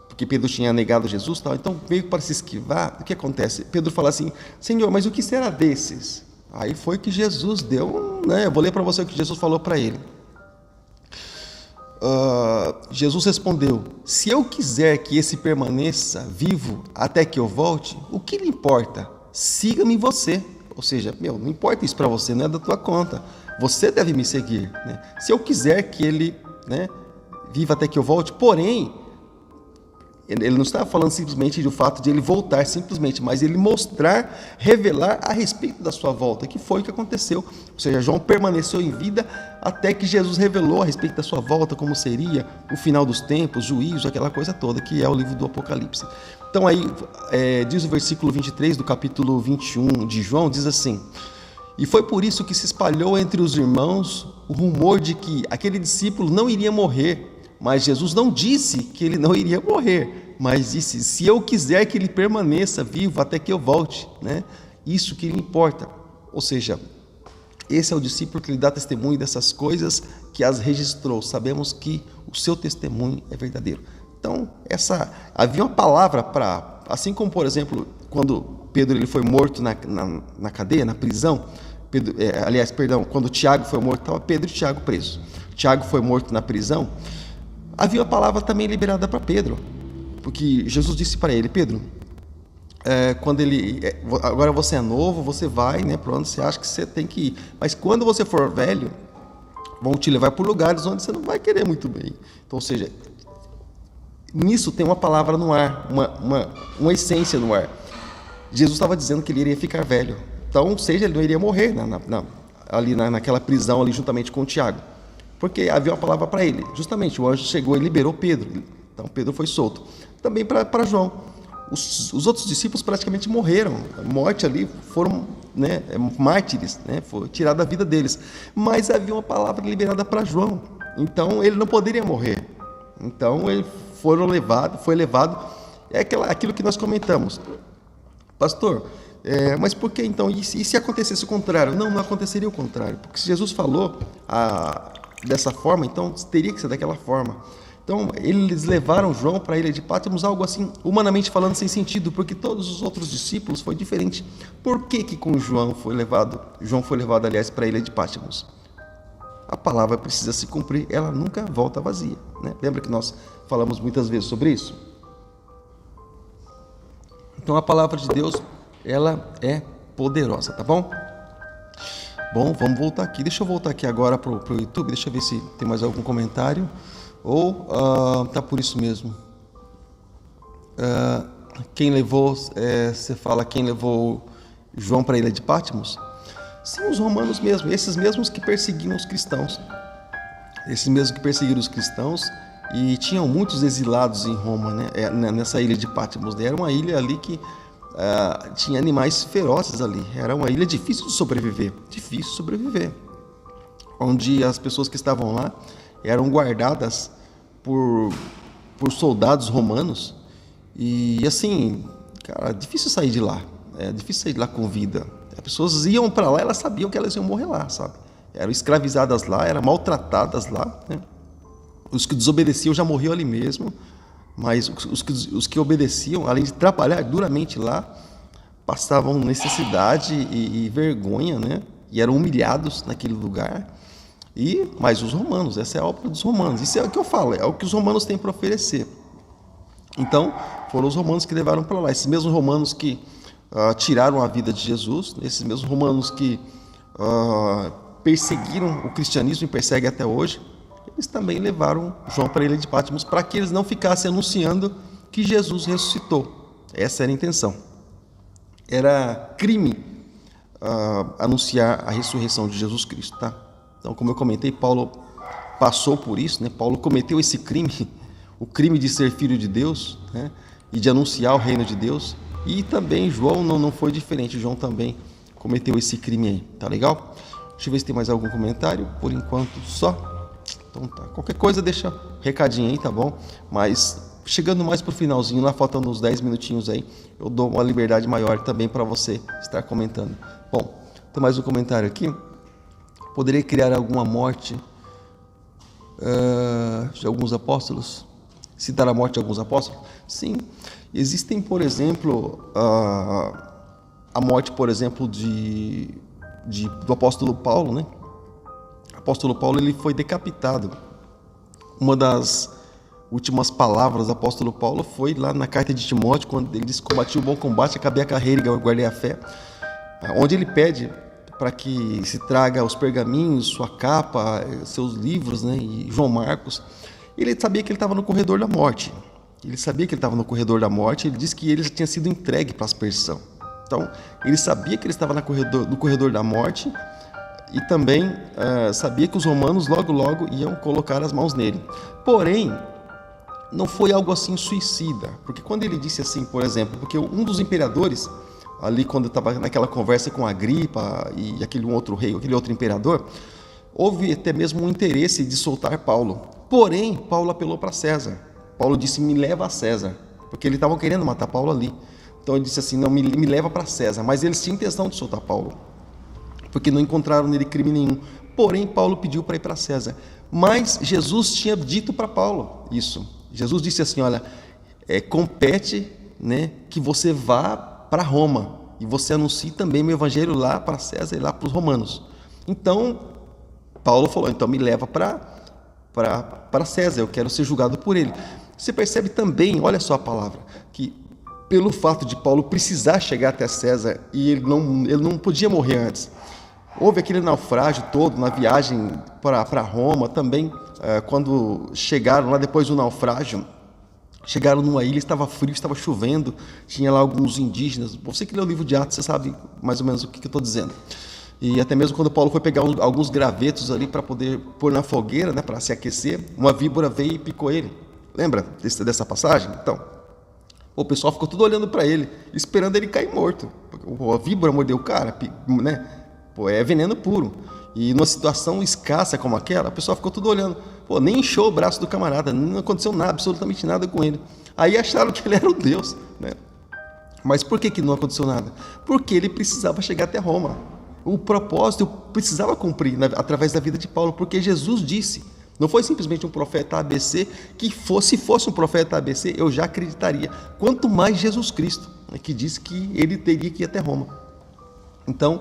Porque Pedro tinha negado Jesus, tal. Então meio que para se esquivar, o que acontece? Pedro fala assim: Senhor, mas o que será desses? Aí foi que Jesus deu, né? Eu vou ler para você o que Jesus falou para ele. Jesus respondeu: se eu quiser que esse permaneça vivo até que eu volte, o que lhe importa? Siga-me você. Ou seja, não importa isso para você, não é da tua conta. Você deve me seguir, né? Se eu quiser que ele, né, viva até que eu volte, porém, ele não está falando simplesmente do fato de ele voltar simplesmente, mas ele mostrar, revelar a respeito da sua volta, que foi o que aconteceu. Ou seja, João permaneceu em vida até que Jesus revelou a respeito da sua volta, como seria o final dos tempos, juízo, aquela coisa toda, que é o livro do Apocalipse. Então aí, diz o versículo 23 do capítulo 21 de João, diz assim: e foi por isso que se espalhou entre os irmãos o rumor de que aquele discípulo não iria morrer. Mas Jesus não disse que ele não iria morrer, mas disse: se eu quiser que ele permaneça vivo até que eu volte, né? Isso que lhe importa. Ou seja, esse é o discípulo que lhe dá testemunho dessas coisas, que as registrou. Sabemos que o seu testemunho é verdadeiro. Então, havia uma palavra para, assim como, por exemplo, quando Pedro ele foi morto na cadeia, na prisão, quando Tiago foi morto, estava Pedro e Tiago presos. Tiago foi morto na prisão. Havia uma palavra também liberada para Pedro, porque Jesus disse para ele: Pedro, agora você é novo, você vai, né, para onde você acha que você tem que ir, mas quando você for velho, vão te levar por lugares onde você não vai querer muito bem. Então, ou seja, nisso tem uma palavra no ar, uma essência no ar. Jesus estava dizendo que ele iria ficar velho, então, ou seja, ele não iria morrer ali naquela prisão ali juntamente com o Tiago, porque havia uma palavra para ele. Justamente o anjo chegou e liberou Pedro, então Pedro foi solto. Também para João, os outros discípulos praticamente morreram, a morte ali, foram, né, mártires, né, foi tirada a vida deles, mas havia uma palavra liberada para João, então ele não poderia morrer. Então ele foi levado, aquilo que nós comentamos, pastor. Mas por que então? E se acontecesse o contrário? Não aconteceria o contrário, porque se Jesus falou dessa forma, então teria que ser daquela forma. Então eles levaram João para a ilha de Patmos, algo assim, humanamente falando, sem sentido, porque todos os outros discípulos foi diferente. Por que com João foi levado, aliás, para a ilha de Patmos? A palavra precisa se cumprir, ela nunca volta vazia, né? Lembra que nós falamos muitas vezes sobre isso? Então a palavra de Deus, ela é poderosa, tá bom? Bom, vamos voltar aqui. Deixa eu voltar aqui agora para o YouTube, deixa eu ver se tem mais algum comentário. Ou tá por isso mesmo. Quem levou, você fala quem levou João para a ilha de Patmos? Sim, os romanos mesmo, esses mesmos que perseguiam os cristãos. Esses mesmos que perseguiram os cristãos, e tinham muitos exilados em Roma, né? Nessa ilha de Patmos. Era uma ilha ali que tinha animais ferozes ali. Era uma ilha difícil de sobreviver. Onde as pessoas que estavam lá eram guardadas por soldados romanos. E assim, cara, difícil sair de lá. Difícil sair de lá com vida. As pessoas iam para lá, elas sabiam que elas iam morrer lá, sabe? Eram escravizadas lá, eram maltratadas lá, né? Os que desobedeciam já morriam ali mesmo, mas os que obedeciam, além de trabalhar duramente lá, passavam necessidade e vergonha, né? E eram humilhados naquele lugar. Mas os romanos, essa é a obra dos romanos. Isso é o que eu falo, é o que os romanos têm para oferecer. Então, foram os romanos que levaram para lá. Esses mesmos romanos que tiraram a vida de Jesus, esses mesmos romanos que perseguiram o cristianismo e perseguem até hoje, eles também levaram João para a ilha de Patmos para que eles não ficassem anunciando que Jesus ressuscitou. Essa era a intenção. Era crime anunciar a ressurreição de Jesus Cristo, tá? Então, como eu comentei, Paulo passou por isso, né? Paulo cometeu esse crime, o crime de ser filho de Deus, né? E de anunciar o reino de Deus. E também João não foi diferente, João também cometeu esse crime aí, tá legal? Deixa eu ver se tem mais algum comentário, por enquanto só. Então tá, qualquer coisa deixa recadinho aí, tá bom? Mas chegando mais pro finalzinho, lá faltando uns 10 minutinhos aí, eu dou uma liberdade maior também para você estar comentando. Bom, tem mais um comentário aqui. Poderia criar alguma morte de alguns apóstolos? Citar a morte de alguns apóstolos? Sim. Existem, por exemplo, a morte, por exemplo, do apóstolo Paulo, né? O apóstolo Paulo, ele foi decapitado. Uma das últimas palavras do apóstolo Paulo foi lá na carta de Timóteo, quando ele disse: combati o bom combate, acabei a carreira e guardei a fé, onde ele pede para que se traga os pergaminhos, sua capa, seus livros, né? E João Marcos. Ele sabia que ele estava no corredor da morte. Ele disse que ele já tinha sido entregue para a aspersão. Então, ele sabia que ele estava no corredor da morte e também sabia que os romanos logo iam colocar as mãos nele. Porém, não foi algo assim suicida, porque quando ele disse assim, por exemplo, porque um dos imperadores, ali quando estava naquela conversa com Agripa e aquele outro rei, aquele outro imperador, houve até mesmo um interesse de soltar Paulo. Porém, Paulo apelou para César. Paulo disse: me leva a César, porque eles estavam querendo matar Paulo ali. Então ele disse assim: não, me leva para César. Mas eles tinham intenção de soltar Paulo, porque não encontraram nele crime nenhum. Porém, Paulo pediu para ir para César. Mas Jesus tinha dito para Paulo isso. Jesus disse assim: olha, compete, né, que você vá para Roma e você anuncie também meu evangelho lá para César e lá para os romanos. Então, Paulo falou: então me leva para César, eu quero ser julgado por ele. Você percebe também, olha só a palavra, que pelo fato de Paulo precisar chegar até César e ele não podia morrer antes, houve aquele naufrágio todo na viagem para Roma também. Quando chegaram lá depois do naufrágio, chegaram numa ilha, estava frio, estava chovendo, tinha lá alguns indígenas. Você que lê o livro de Atos, você sabe mais ou menos o que eu estou dizendo. E até mesmo quando Paulo foi pegar alguns gravetos ali para poder pôr na fogueira, né, para se aquecer, uma víbora veio e picou ele. Lembra dessa passagem? Então, o pessoal ficou tudo olhando para ele, esperando ele cair morto. A víbora mordeu o cara, né? Pô, é veneno puro. E numa situação escassa como aquela, o pessoal ficou tudo olhando. Pô, nem inchou o braço do camarada, não aconteceu nada, absolutamente nada com ele. Aí acharam que ele era o Deus, né? Mas por que não aconteceu nada? Porque ele precisava chegar até Roma. O propósito precisava cumprir através da vida de Paulo, porque Jesus disse, não foi simplesmente um profeta ABC, se fosse um profeta ABC, eu já acreditaria. Quanto mais Jesus Cristo, né, que disse que ele teria que ir até Roma. Então,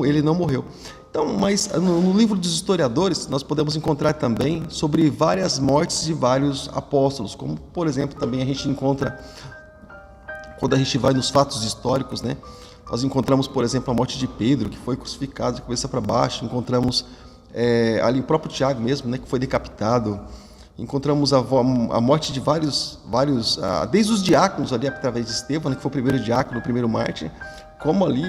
ele não morreu. Então, mas no livro dos historiadores, nós podemos encontrar também sobre várias mortes de vários apóstolos, como, por exemplo, também a gente encontra, quando a gente vai nos fatos históricos, né? Nós encontramos, por exemplo, a morte de Pedro, que foi crucificado de cabeça para baixo. Encontramos ali o próprio Tiago mesmo, né, que foi decapitado. Encontramos a morte de vários desde os diáconos ali, através de Estevão, né, que foi o primeiro diácono, o primeiro mártir, como ali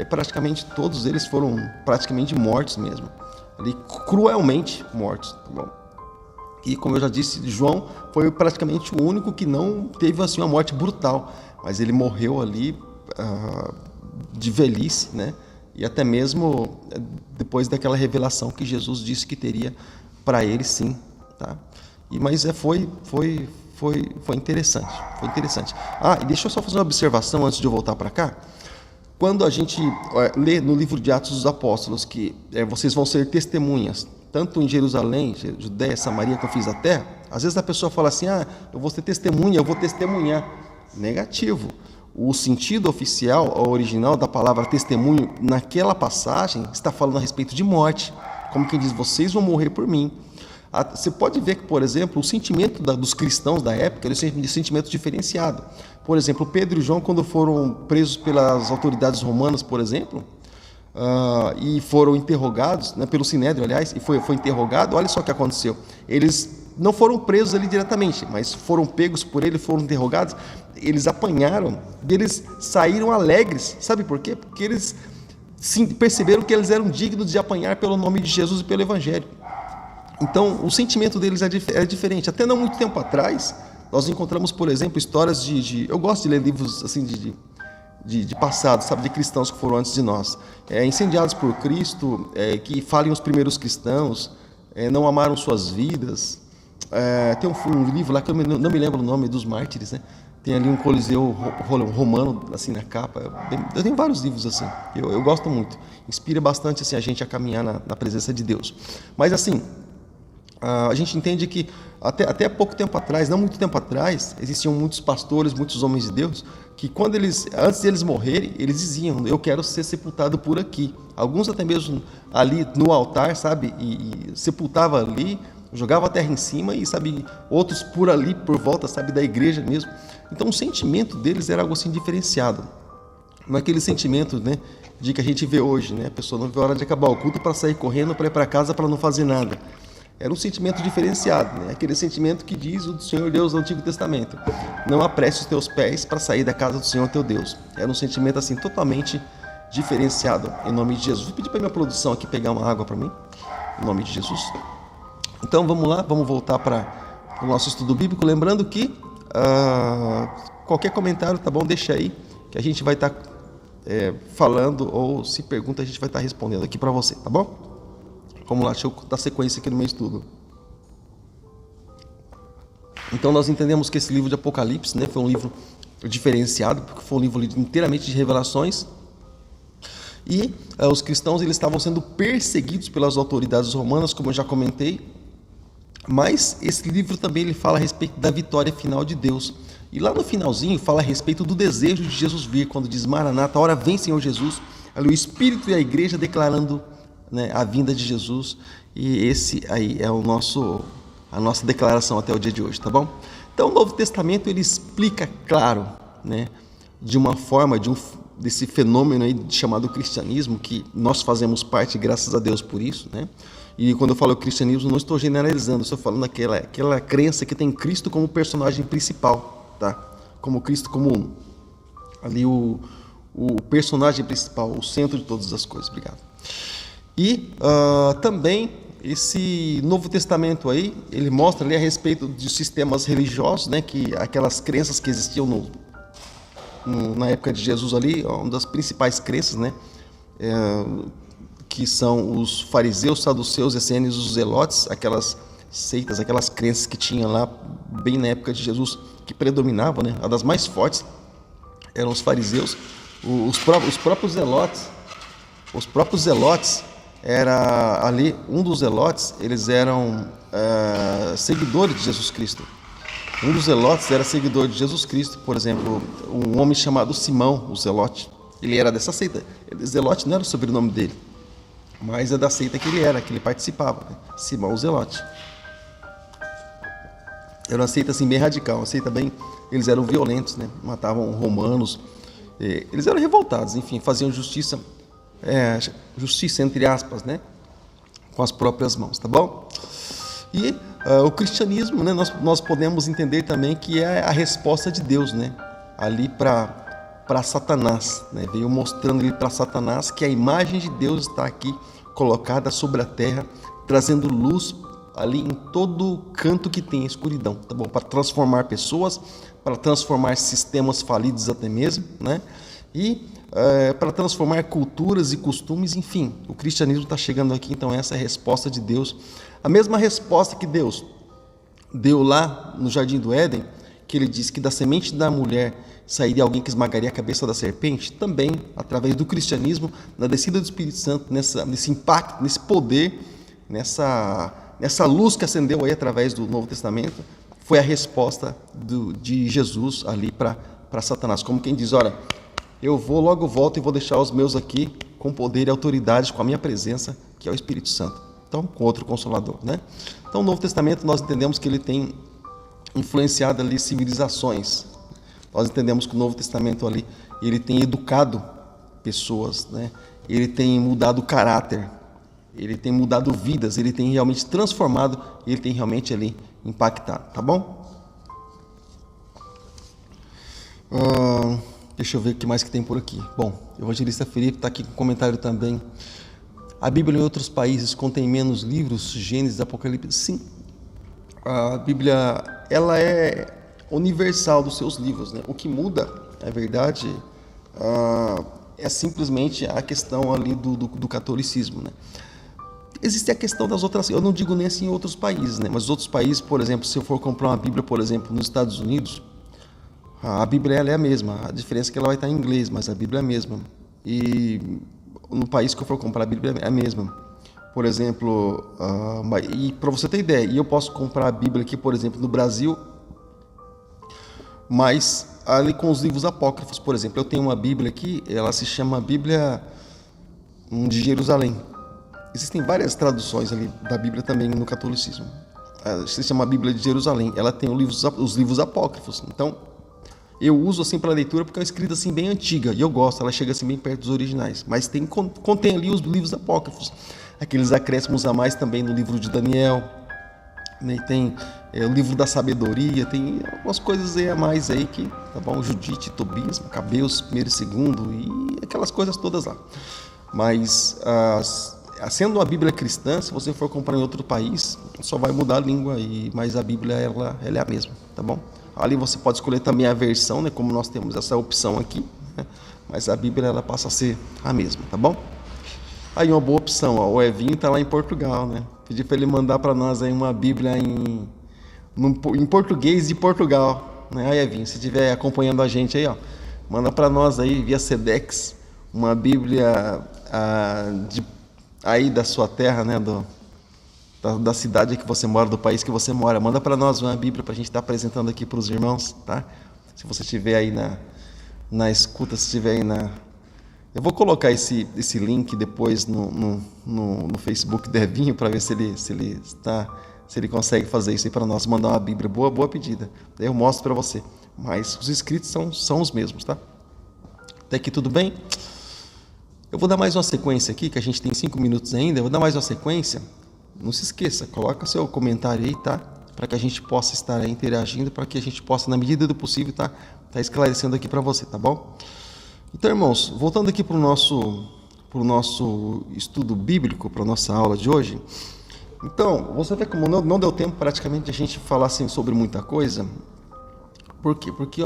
praticamente todos eles foram praticamente mortos mesmo, ali cruelmente mortos, tá bom? E como eu já disse, João foi praticamente o único que não teve assim uma morte brutal, mas ele morreu ali de velhice, né? E até mesmo depois daquela revelação que Jesus disse que teria para ele, sim, tá? Mas foi interessante, foi interessante. E deixa eu só fazer uma observação antes de eu voltar para cá. Quando a gente lê no livro de Atos dos Apóstolos que vocês vão ser testemunhas, tanto em Jerusalém, Judéia, Samaria, que eu fiz a terra, às vezes a pessoa fala assim, eu vou ser testemunha, eu vou testemunhar. Negativo. O sentido oficial, original da palavra testemunho, naquela passagem, está falando a respeito de morte. Como quem diz, vocês vão morrer por mim. Você pode ver que, por exemplo, o sentimento dos cristãos da época era um sentimento diferenciado. Por exemplo, Pedro e João, quando foram presos pelas autoridades romanas, por exemplo, e foram interrogados, né, pelo Sinédrio, aliás, e foi interrogado, olha só o que aconteceu. Eles não foram presos ali diretamente, mas foram pegos por ele, foram interrogados, eles apanharam, eles saíram alegres. Sabe por quê? Porque eles perceberam que eles eram dignos de apanhar pelo nome de Jesus e pelo Evangelho. Então, o sentimento deles é diferente. Até não muito tempo atrás, nós encontramos, por exemplo, histórias eu gosto de ler livros assim de passado, sabe, de cristãos que foram antes de nós, incendiados por Cristo, que falem os primeiros cristãos, não amaram suas vidas. Tem um livro lá que eu não me lembro o nome, dos mártires, né? Tem ali um coliseu romano assim na capa. Eu tenho vários livros assim, eu gosto muito, inspira bastante assim, a gente a caminhar na presença de Deus. Mas assim, a gente entende que até pouco tempo atrás, não muito tempo atrás, existiam muitos pastores, muitos homens de Deus, que antes de eles morrerem, eles diziam, eu quero ser sepultado por aqui. Alguns até mesmo ali no altar, sabe, e sepultava ali, jogava a terra em cima e, sabe, outros por ali, por volta, sabe, da igreja mesmo. Então o sentimento deles era algo assim diferenciado. Não é aquele sentimento, né, de que a gente vê hoje, né, a pessoa não vê a hora de acabar o culto para sair correndo, para ir para casa, para não fazer nada. Era um sentimento diferenciado, né? Aquele sentimento que diz o Senhor Deus do Antigo Testamento: não apresse os teus pés para sair da casa do Senhor teu Deus. Era um sentimento assim totalmente diferenciado, em nome de Jesus. Vou pedir para minha produção aqui pegar uma água para mim, em nome de Jesus. Então vamos lá, vamos voltar para o nosso estudo bíblico, lembrando que qualquer comentário, tá bom, deixa aí, que a gente vai estar falando, ou se pergunta, a gente vai estar respondendo aqui para você, tá bom? Vamos lá, deixa eu dar sequência aqui no meu estudo. Então nós entendemos que esse livro de Apocalipse, né, foi um livro diferenciado, porque foi um livro inteiramente de revelações, e os cristãos eles estavam sendo perseguidos pelas autoridades romanas, como eu já comentei, mas esse livro também ele fala a respeito da vitória final de Deus. E lá no finalzinho fala a respeito do desejo de Jesus vir, quando diz Maranata, ora vem Senhor Jesus, ali o Espírito e a igreja declarando, né, a vinda de Jesus. E esse aí é a nossa declaração até o dia de hoje, tá bom? Então o Novo Testamento ele explica, claro, né, de uma forma desse fenômeno aí chamado cristianismo, que nós fazemos parte, graças a Deus por isso, né? E quando eu falo cristianismo, não estou generalizando, estou falando aquela crença que tem Cristo como personagem principal, tá? Como Cristo, como ali o o personagem principal, o centro de todas as coisas. Obrigado. E também esse Novo Testamento aí, ele mostra ali a respeito de sistemas religiosos, né, que aquelas crenças que existiam na época de Jesus ali, uma das principais crenças, né, que são os fariseus, saduceus, essênios, os zelotes, aquelas seitas, aquelas crenças que tinha lá bem na época de Jesus, que predominavam, né, a das mais fortes eram os fariseus, os próprios zelotes, era ali, um dos zelotes, eles eram seguidores de Jesus Cristo. Um dos zelotes era seguidor de Jesus Cristo, por exemplo, um homem chamado Simão, o zelote. Ele era dessa seita. Zelote não era o sobrenome dele, mas é da seita que ele participava, né? Simão o zelote. Era uma seita assim bem radical, uma seita bem... Eles eram violentos, né? Matavam romanos, eles eram revoltados, enfim, faziam justiça entre aspas, né? Com as próprias mãos, tá bom? E o cristianismo, né? Nós podemos entender também que é a resposta de Deus, né? Ali para Satanás, né? Veio mostrando ali para Satanás que a imagem de Deus está aqui colocada sobre a terra, trazendo luz ali em todo canto que tem escuridão, tá bom? Para transformar pessoas, para transformar sistemas falidos até mesmo, né? E para transformar culturas e costumes, enfim, o cristianismo está chegando aqui, então essa é a resposta de Deus. A mesma resposta que Deus deu lá no Jardim do Éden, que ele disse que da semente da mulher sairia alguém que esmagaria a cabeça da serpente, também, através do cristianismo, na descida do Espírito Santo, nesse impacto, nesse poder, nessa luz que acendeu aí através do Novo Testamento, foi a resposta de Jesus ali para Satanás. Como quem diz, olha, eu logo volto e vou deixar os meus aqui com poder e autoridade, com a minha presença, que é o Espírito Santo. Então, com outro Consolador, né? Então, o Novo Testamento, nós entendemos que ele tem influenciado ali civilizações. Nós entendemos que o Novo Testamento ali, ele tem educado pessoas, né? Ele tem mudado o caráter, ele tem mudado vidas, ele tem realmente transformado, ele tem realmente ali impactado, tá bom? Deixa eu ver o que mais que tem por aqui. Bom, o evangelista Felipe está aqui com um comentário também. A Bíblia em outros países contém menos livros, Gênesis, Apocalipse? Sim. A Bíblia, ela é universal dos seus livros, né? O que muda, é verdade, é simplesmente a questão ali do catolicismo, né? Existe a questão das outras, eu não digo nem assim em outros países, né? Mas os outros países, por exemplo, se eu for comprar uma Bíblia, por exemplo, nos Estados Unidos, a Bíblia ela é a mesma, a diferença é que ela vai estar em inglês, mas a Bíblia é a mesma. E no país que eu for comprar a Bíblia é a mesma. Por exemplo, e para você ter ideia, eu posso comprar a Bíblia aqui, por exemplo, no Brasil, mas ali com os livros apócrifos, por exemplo, eu tenho uma Bíblia aqui, ela se chama Bíblia de Jerusalém. Existem várias traduções ali da Bíblia também no catolicismo. Se chama Bíblia de Jerusalém, ela tem os livros apócrifos, então eu uso assim para leitura porque é uma escrita assim bem antiga e eu gosto, ela chega assim bem perto dos originais, mas contém ali os livros apócrifos, aqueles acréscimos a mais também no livro de Daniel, né? Tem o livro da sabedoria, tem algumas coisas aí a mais aí que, tá bom, Judite, Tobias, Macabeus, 1º e 2º e aquelas coisas todas lá. Mas sendo uma Bíblia cristã, se você for comprar em outro país, só vai mudar a língua, mas a Bíblia ela é a mesma, tá bom? Ali você pode escolher também a versão, né, como nós temos essa opção aqui, né, mas a Bíblia ela passa a ser a mesma, tá bom? Aí uma boa opção, ó, o Evinho está lá em Portugal, né? Pedi para ele mandar para nós aí uma Bíblia em português de Portugal, né? Aí Evinho, se estiver acompanhando a gente aí, ó, manda para nós aí via Sedex uma Bíblia aí da sua terra, né, da cidade que você mora, do país que você mora. Manda para nós uma Bíblia para a gente estar apresentando aqui para os irmãos, tá? Se você estiver aí na escuta, se estiver aí eu vou colocar esse link depois no Facebook do Evinho para ver se ele consegue fazer isso aí para nós, mandar uma Bíblia. Boa pedida. Daí eu mostro para você. Mas os escritos são os mesmos, tá? Até aqui tudo bem? Eu vou dar mais uma sequência aqui, que a gente tem 5 minutos ainda. Eu vou dar mais uma sequência. Não se esqueça, coloca seu comentário aí, tá? Para que a gente possa estar aí interagindo, para que a gente possa, na medida do possível, tá esclarecendo aqui para você, tá bom? Então, irmãos, voltando aqui para o nosso estudo bíblico, para a nossa aula de hoje. Então, você vê como não deu tempo praticamente de a gente falar assim, sobre muita coisa. Por quê? Porque,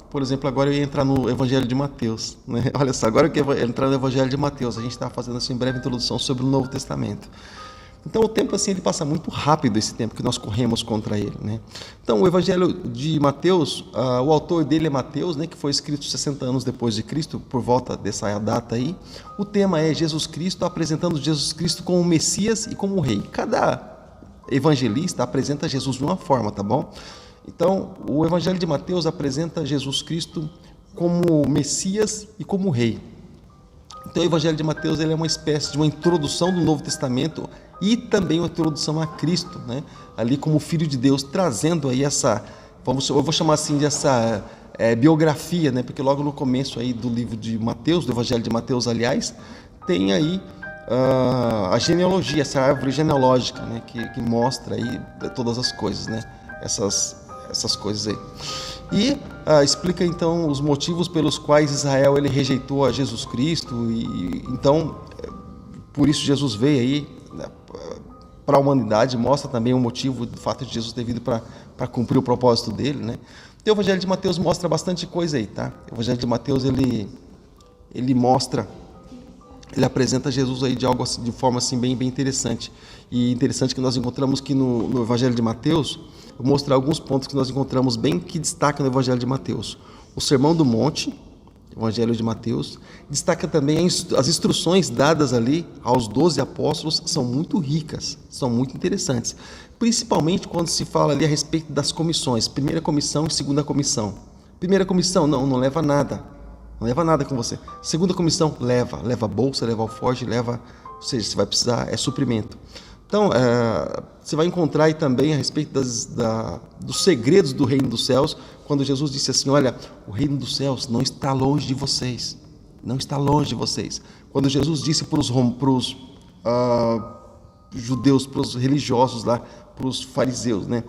por exemplo, agora eu ia entrar no Evangelho de Mateus, né? Olha só, agora que eu ia entrar no Evangelho de Mateus, a gente está fazendo assim, breve introdução sobre o Novo Testamento. Então o tempo assim, ele passa muito rápido, esse tempo que nós corremos contra ele, né? Então o Evangelho de Mateus, o autor dele é Mateus, né, que foi escrito 60 anos depois de Cristo, por volta dessa data aí. O tema é Jesus Cristo, apresentando Jesus Cristo como o Messias e como o Rei. Cada evangelista apresenta Jesus de uma forma, tá bom? Então o Evangelho de Mateus apresenta Jesus Cristo como Messias e como Rei. Então o Evangelho de Mateus, ele é uma espécie de uma introdução do Novo Testamento e também uma introdução a Cristo, né? Ali como Filho de Deus, trazendo aí essa, eu vou chamar assim de essa biografia, né? Porque logo no começo aí do livro de Mateus, do Evangelho de Mateus, aliás, tem aí a genealogia, essa árvore genealógica, né? Que mostra aí todas as coisas, né? Essas coisas aí. E explica então os motivos pelos quais Israel ele rejeitou a Jesus Cristo, e então por isso Jesus veio aí, né, para a humanidade. Mostra também o motivo do fato de Jesus ter vindo para cumprir o propósito dele, né? E o Evangelho de Mateus mostra bastante coisa aí, tá? O Evangelho de Mateus ele mostra, ele apresenta Jesus aí de algo assim, de forma assim bem interessante. E interessante que nós encontramos que no Evangelho de Mateus, vou mostrar alguns pontos que nós encontramos bem que destacam no Evangelho de Mateus. O Sermão do Monte, Evangelho de Mateus, destaca também as instruções dadas ali aos 12 apóstolos, são muito ricas, são muito interessantes. Principalmente quando se fala ali a respeito das comissões, primeira comissão e segunda comissão. Primeira comissão, não leva nada, não leva nada com você. Segunda comissão, leva bolsa, leva alforje, ou seja, você vai precisar, é suprimento. Então, você vai encontrar aí também a respeito dos segredos do reino dos céus, quando Jesus disse assim, olha, o reino dos céus não está longe de vocês, não está longe de vocês. Quando Jesus disse para os judeus, para os religiosos lá, para os fariseus, né?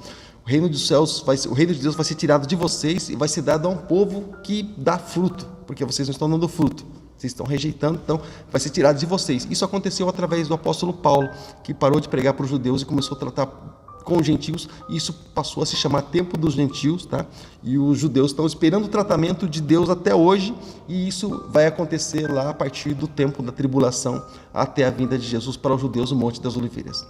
O reino dos céus, o reino de Deus vai ser tirado de vocês e vai ser dado a um povo que dá fruto, porque vocês não estão dando fruto. Vocês estão rejeitando, então vai ser tirado de vocês. Isso aconteceu através do apóstolo Paulo, que parou de pregar para os judeus e começou a tratar com os gentios, e isso passou a se chamar Tempo dos Gentios, tá? E os judeus estão esperando o tratamento de Deus até hoje, e isso vai acontecer lá a partir do tempo da tribulação, até a vinda de Jesus para os judeus no Monte das Oliveiras.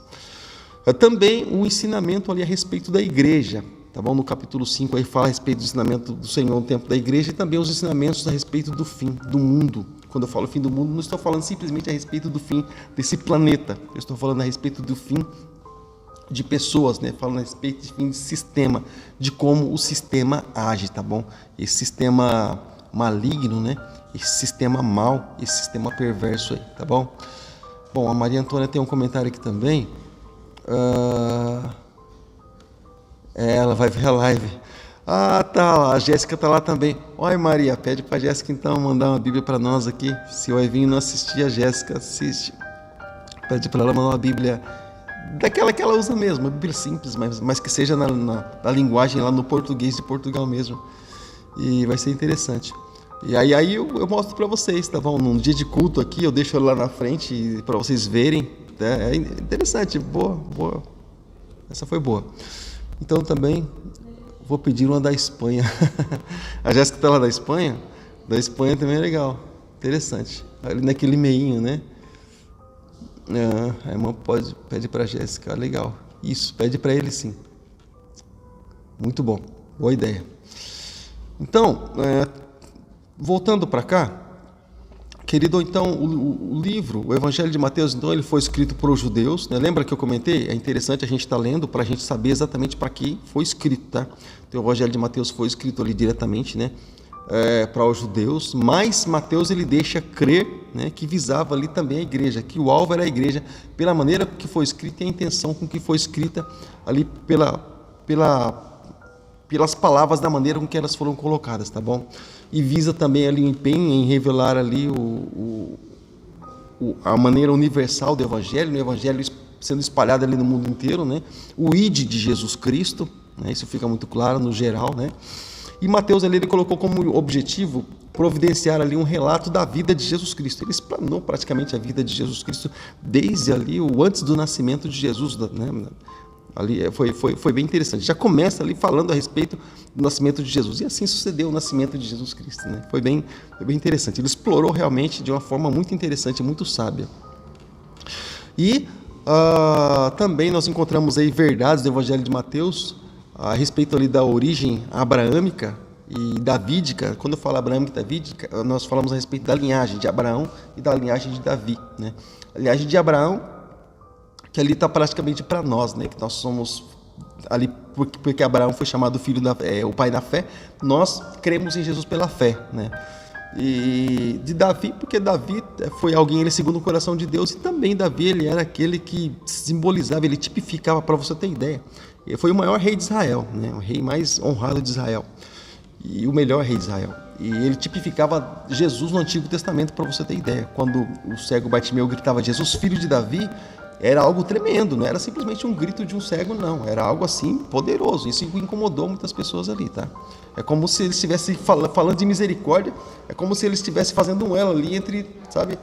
Também o ensinamento ali a respeito da igreja, tá bom? No capítulo 5 aí fala a respeito do ensinamento do Senhor no tempo da igreja, e também os ensinamentos a respeito do fim do mundo. Quando eu falo fim do mundo, não estou falando simplesmente a respeito do fim desse planeta, eu estou falando a respeito do fim de pessoas, né? Falando a respeito de fim de sistema, de como o sistema age, tá bom? Esse sistema maligno, né? Esse sistema mau, esse sistema perverso aí, tá bom? Bom, a Maria Antônia tem um comentário aqui também. Ela vai ver a live. Tá, a Jéssica tá lá também. Oi, Maria, pede pra Jéssica então mandar uma Bíblia para nós aqui. Se o Evinho não assistir, a Jéssica assiste. Pede para ela mandar uma Bíblia daquela que ela usa mesmo, uma Bíblia simples, mas que seja na linguagem lá no português de Portugal mesmo. E vai ser interessante. E aí eu mostro para vocês, tá bom? Num dia de culto aqui, eu deixo ela lá na frente para vocês verem. É interessante, boa. Essa foi boa. Então também vou pedir uma da Espanha. A Jéssica está lá da Espanha. Da Espanha também é legal. Interessante. Ali naquele meinho, né? A irmã pede para a Jéssica. Legal. Isso, pede para ele sim. Muito bom. Boa ideia. Então, voltando para cá, querido, então o livro, o Evangelho de Mateus, então ele foi escrito para os judeus, né? Lembra que eu comentei? É interessante a gente estar lendo para a gente saber exatamente para quem foi escrito, tá? Então, o Evangelho de Mateus foi escrito ali diretamente, né? Para os judeus, mas Mateus ele deixa crer, né, que visava ali também a igreja, que o alvo era a igreja, pela maneira que foi escrita e a intenção com que foi escrita ali pelas palavras, da maneira com que elas foram colocadas, tá bom? E visa também ali o empenho em revelar ali a maneira universal do Evangelho, né? O Evangelho sendo espalhado ali no mundo inteiro, né? O ID de Jesus Cristo, né? Isso fica muito claro no geral, né? E Mateus ali, ele colocou como objetivo providenciar ali um relato da vida de Jesus Cristo. Ele explanou praticamente a vida de Jesus Cristo desde ali o antes do nascimento de Jesus, né? Ali foi bem interessante. Já começa ali falando a respeito do nascimento de Jesus. E assim sucedeu o nascimento de Jesus Cristo, né? Foi bem interessante. Ele explorou realmente de uma forma muito interessante, muito sábia. E também nós encontramos aí verdades do Evangelho de Mateus a respeito ali da origem abraâmica e davídica. Quando eu falo abraâmica e davídica, nós falamos a respeito da linhagem de Abraão e da linhagem de Davi, né? A linhagem de Abraão, que ali está praticamente para nós, né? Que nós somos ali porque Abraão foi chamado o pai da fé. Nós cremos em Jesus pela fé, né? E de Davi, porque Davi foi alguém ele segundo o coração de Deus, e também Davi ele era aquele que simbolizava, ele tipificava, para você ter ideia, ele foi o maior rei de Israel, né? O rei mais honrado de Israel e o melhor rei de Israel. E ele tipificava Jesus no Antigo Testamento, para você ter ideia. Quando o cego Bartimeu gritava Jesus, filho de Davi, era algo tremendo, não era simplesmente um grito de um cego, não. Era algo assim poderoso. Isso incomodou muitas pessoas ali, tá? É como se ele estivesse falando de misericórdia, é como se ele estivesse fazendo um elo ali entre, sabe?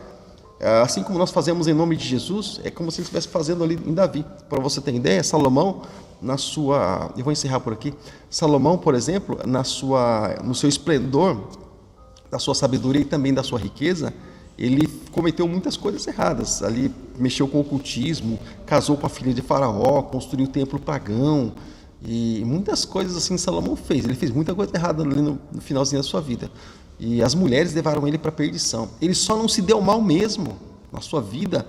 Assim como nós fazemos em nome de Jesus, é como se ele estivesse fazendo ali em Davi. Para você ter ideia, Salomão, eu vou encerrar por aqui. Salomão, por exemplo, no seu esplendor, da sua sabedoria e também da sua riqueza, ele cometeu muitas coisas erradas. Ali mexeu com o ocultismo, casou com a filha de Faraó, construiu o templo pagão e muitas coisas assim Salomão fez. Ele fez muita coisa errada ali no finalzinho da sua vida. E as mulheres levaram ele para a perdição. Ele só não se deu mal mesmo na sua vida.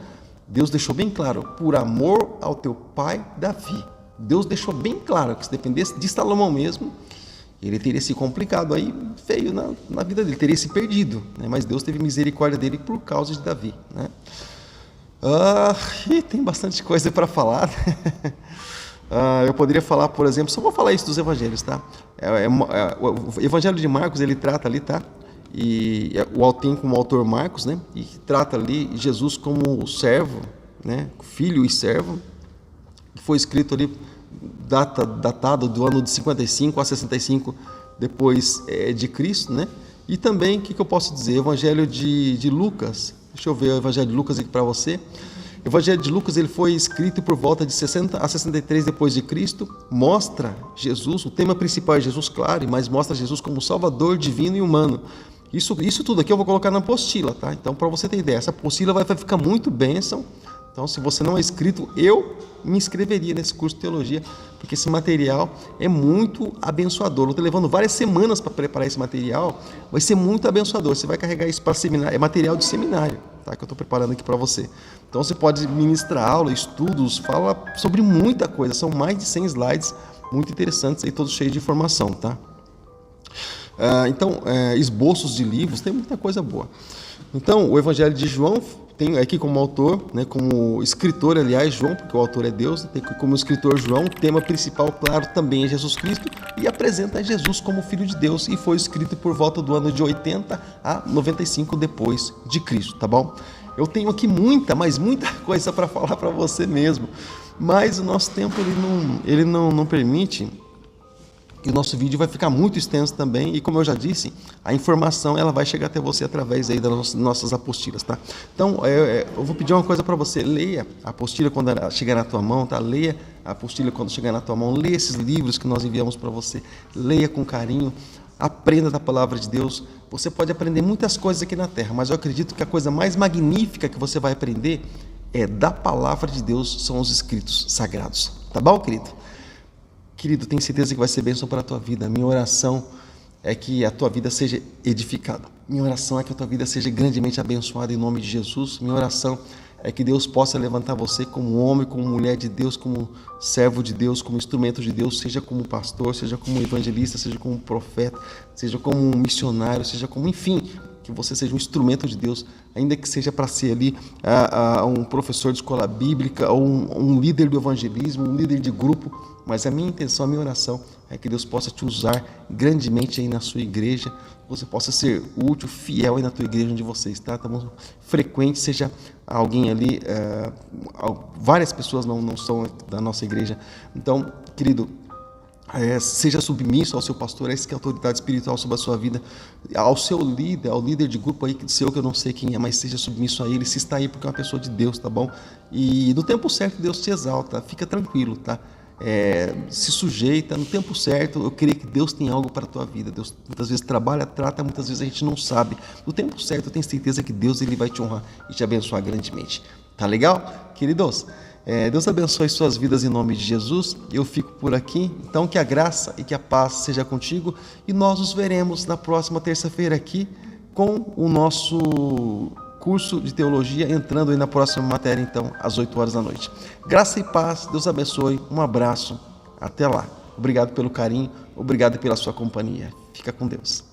Deus deixou bem claro, por amor ao teu pai Davi. Deus deixou bem claro que se dependesse de Salomão mesmo, ele teria se complicado aí feio na vida dele, teria se perdido, né? Mas Deus teve misericórdia dele por causa de Davi, né? E tem bastante coisa para falar, né? Eu poderia falar, por exemplo, só vou falar isso dos evangelhos, tá? O Evangelho de Marcos, ele trata ali, tá? E tem como autor Marcos, né? E trata ali Jesus como servo, né? Filho e servo, que foi escrito ali datado do ano de 55 a 65 depois de Cristo, né? E também, o que eu posso dizer? Evangelho de Lucas. Deixa eu ver o Evangelho de Lucas aqui para você. O Evangelho de Lucas ele foi escrito por volta de 60 a 63 depois de Cristo. Mostra Jesus, o tema principal é Jesus, claro, mas mostra Jesus como Salvador divino e humano. Isso tudo aqui eu vou colocar na apostila, tá? Então, para você ter ideia, essa apostila vai ficar muito bênção. Então, se você não é inscrito, eu me inscreveria nesse curso de teologia, porque esse material é muito abençoador. Eu estou levando várias semanas para preparar esse material, vai ser muito abençoador. Você vai carregar isso para seminário, é material de seminário, tá? Que eu estou preparando aqui para você. Então, você pode ministrar aula, estudos, fala sobre muita coisa. São mais de 100 slides muito interessantes, aí, todos cheios de informação, tá? Esboços de livros, tem muita coisa boa. Então, o Evangelho de João tem aqui como autor, né, como escritor, aliás, João, porque o autor é Deus, tem como escritor João, o tema principal, claro, também é Jesus Cristo, e apresenta Jesus como Filho de Deus, e foi escrito por volta do ano de 80 a 95 depois de Cristo, tá bom? Eu tenho aqui muita coisa para falar para você mesmo, mas o nosso tempo ele não permite. E o nosso vídeo vai ficar muito extenso também, e como eu já disse, a informação ela vai chegar até você através aí das nossas apostilas, tá? Então, eu vou pedir uma coisa para você, leia a apostila quando ela chegar na tua mão, tá? Leia a apostila quando chegar na tua mão, leia esses livros que nós enviamos para você, leia com carinho, aprenda da palavra de Deus. Você pode aprender muitas coisas aqui na terra, mas eu acredito que a coisa mais magnífica que você vai aprender é da palavra de Deus, são os escritos sagrados, tá bom, querido? Querido, tenho certeza que vai ser bênção para a tua vida. Minha oração é que a tua vida seja edificada. Minha oração é que a tua vida seja grandemente abençoada em nome de Jesus. Minha oração é que Deus possa levantar você como homem, como mulher de Deus, como servo de Deus, como instrumento de Deus, seja como pastor, seja como evangelista, seja como profeta, seja como um missionário, seja como, enfim, que você seja um instrumento de Deus, ainda que seja para ser ali um professor de escola bíblica, ou um líder do evangelismo, um líder de grupo, mas a minha intenção, a minha oração é que Deus possa te usar grandemente aí na sua igreja, você possa ser útil, fiel aí na tua igreja onde você está, tá bom? Frequente, seja alguém ali, várias pessoas não são da nossa igreja, então, querido, Seja submisso ao seu pastor, a essa que é a autoridade espiritual sobre a sua vida, ao seu líder, ao líder de grupo aí, que eu não sei quem é, mas seja submisso a ele, se está aí porque é uma pessoa de Deus, tá bom? E no tempo certo Deus te exalta, fica tranquilo, tá? Se sujeita, no tempo certo, eu creio que Deus tem algo para a tua vida. Deus muitas vezes trabalha, trata, muitas vezes a gente não sabe. No tempo certo, eu tenho certeza que Deus ele vai te honrar e te abençoar grandemente. Tá legal? Queridos, Deus abençoe suas vidas em nome de Jesus. Eu fico por aqui, então que a graça e que a paz seja contigo e nós nos veremos na próxima terça-feira aqui com o nosso curso de teologia, entrando aí na próxima matéria então às 8 horas da noite. Graça e paz, Deus abençoe, um abraço, até lá. Obrigado pelo carinho, obrigado pela sua companhia. Fica com Deus.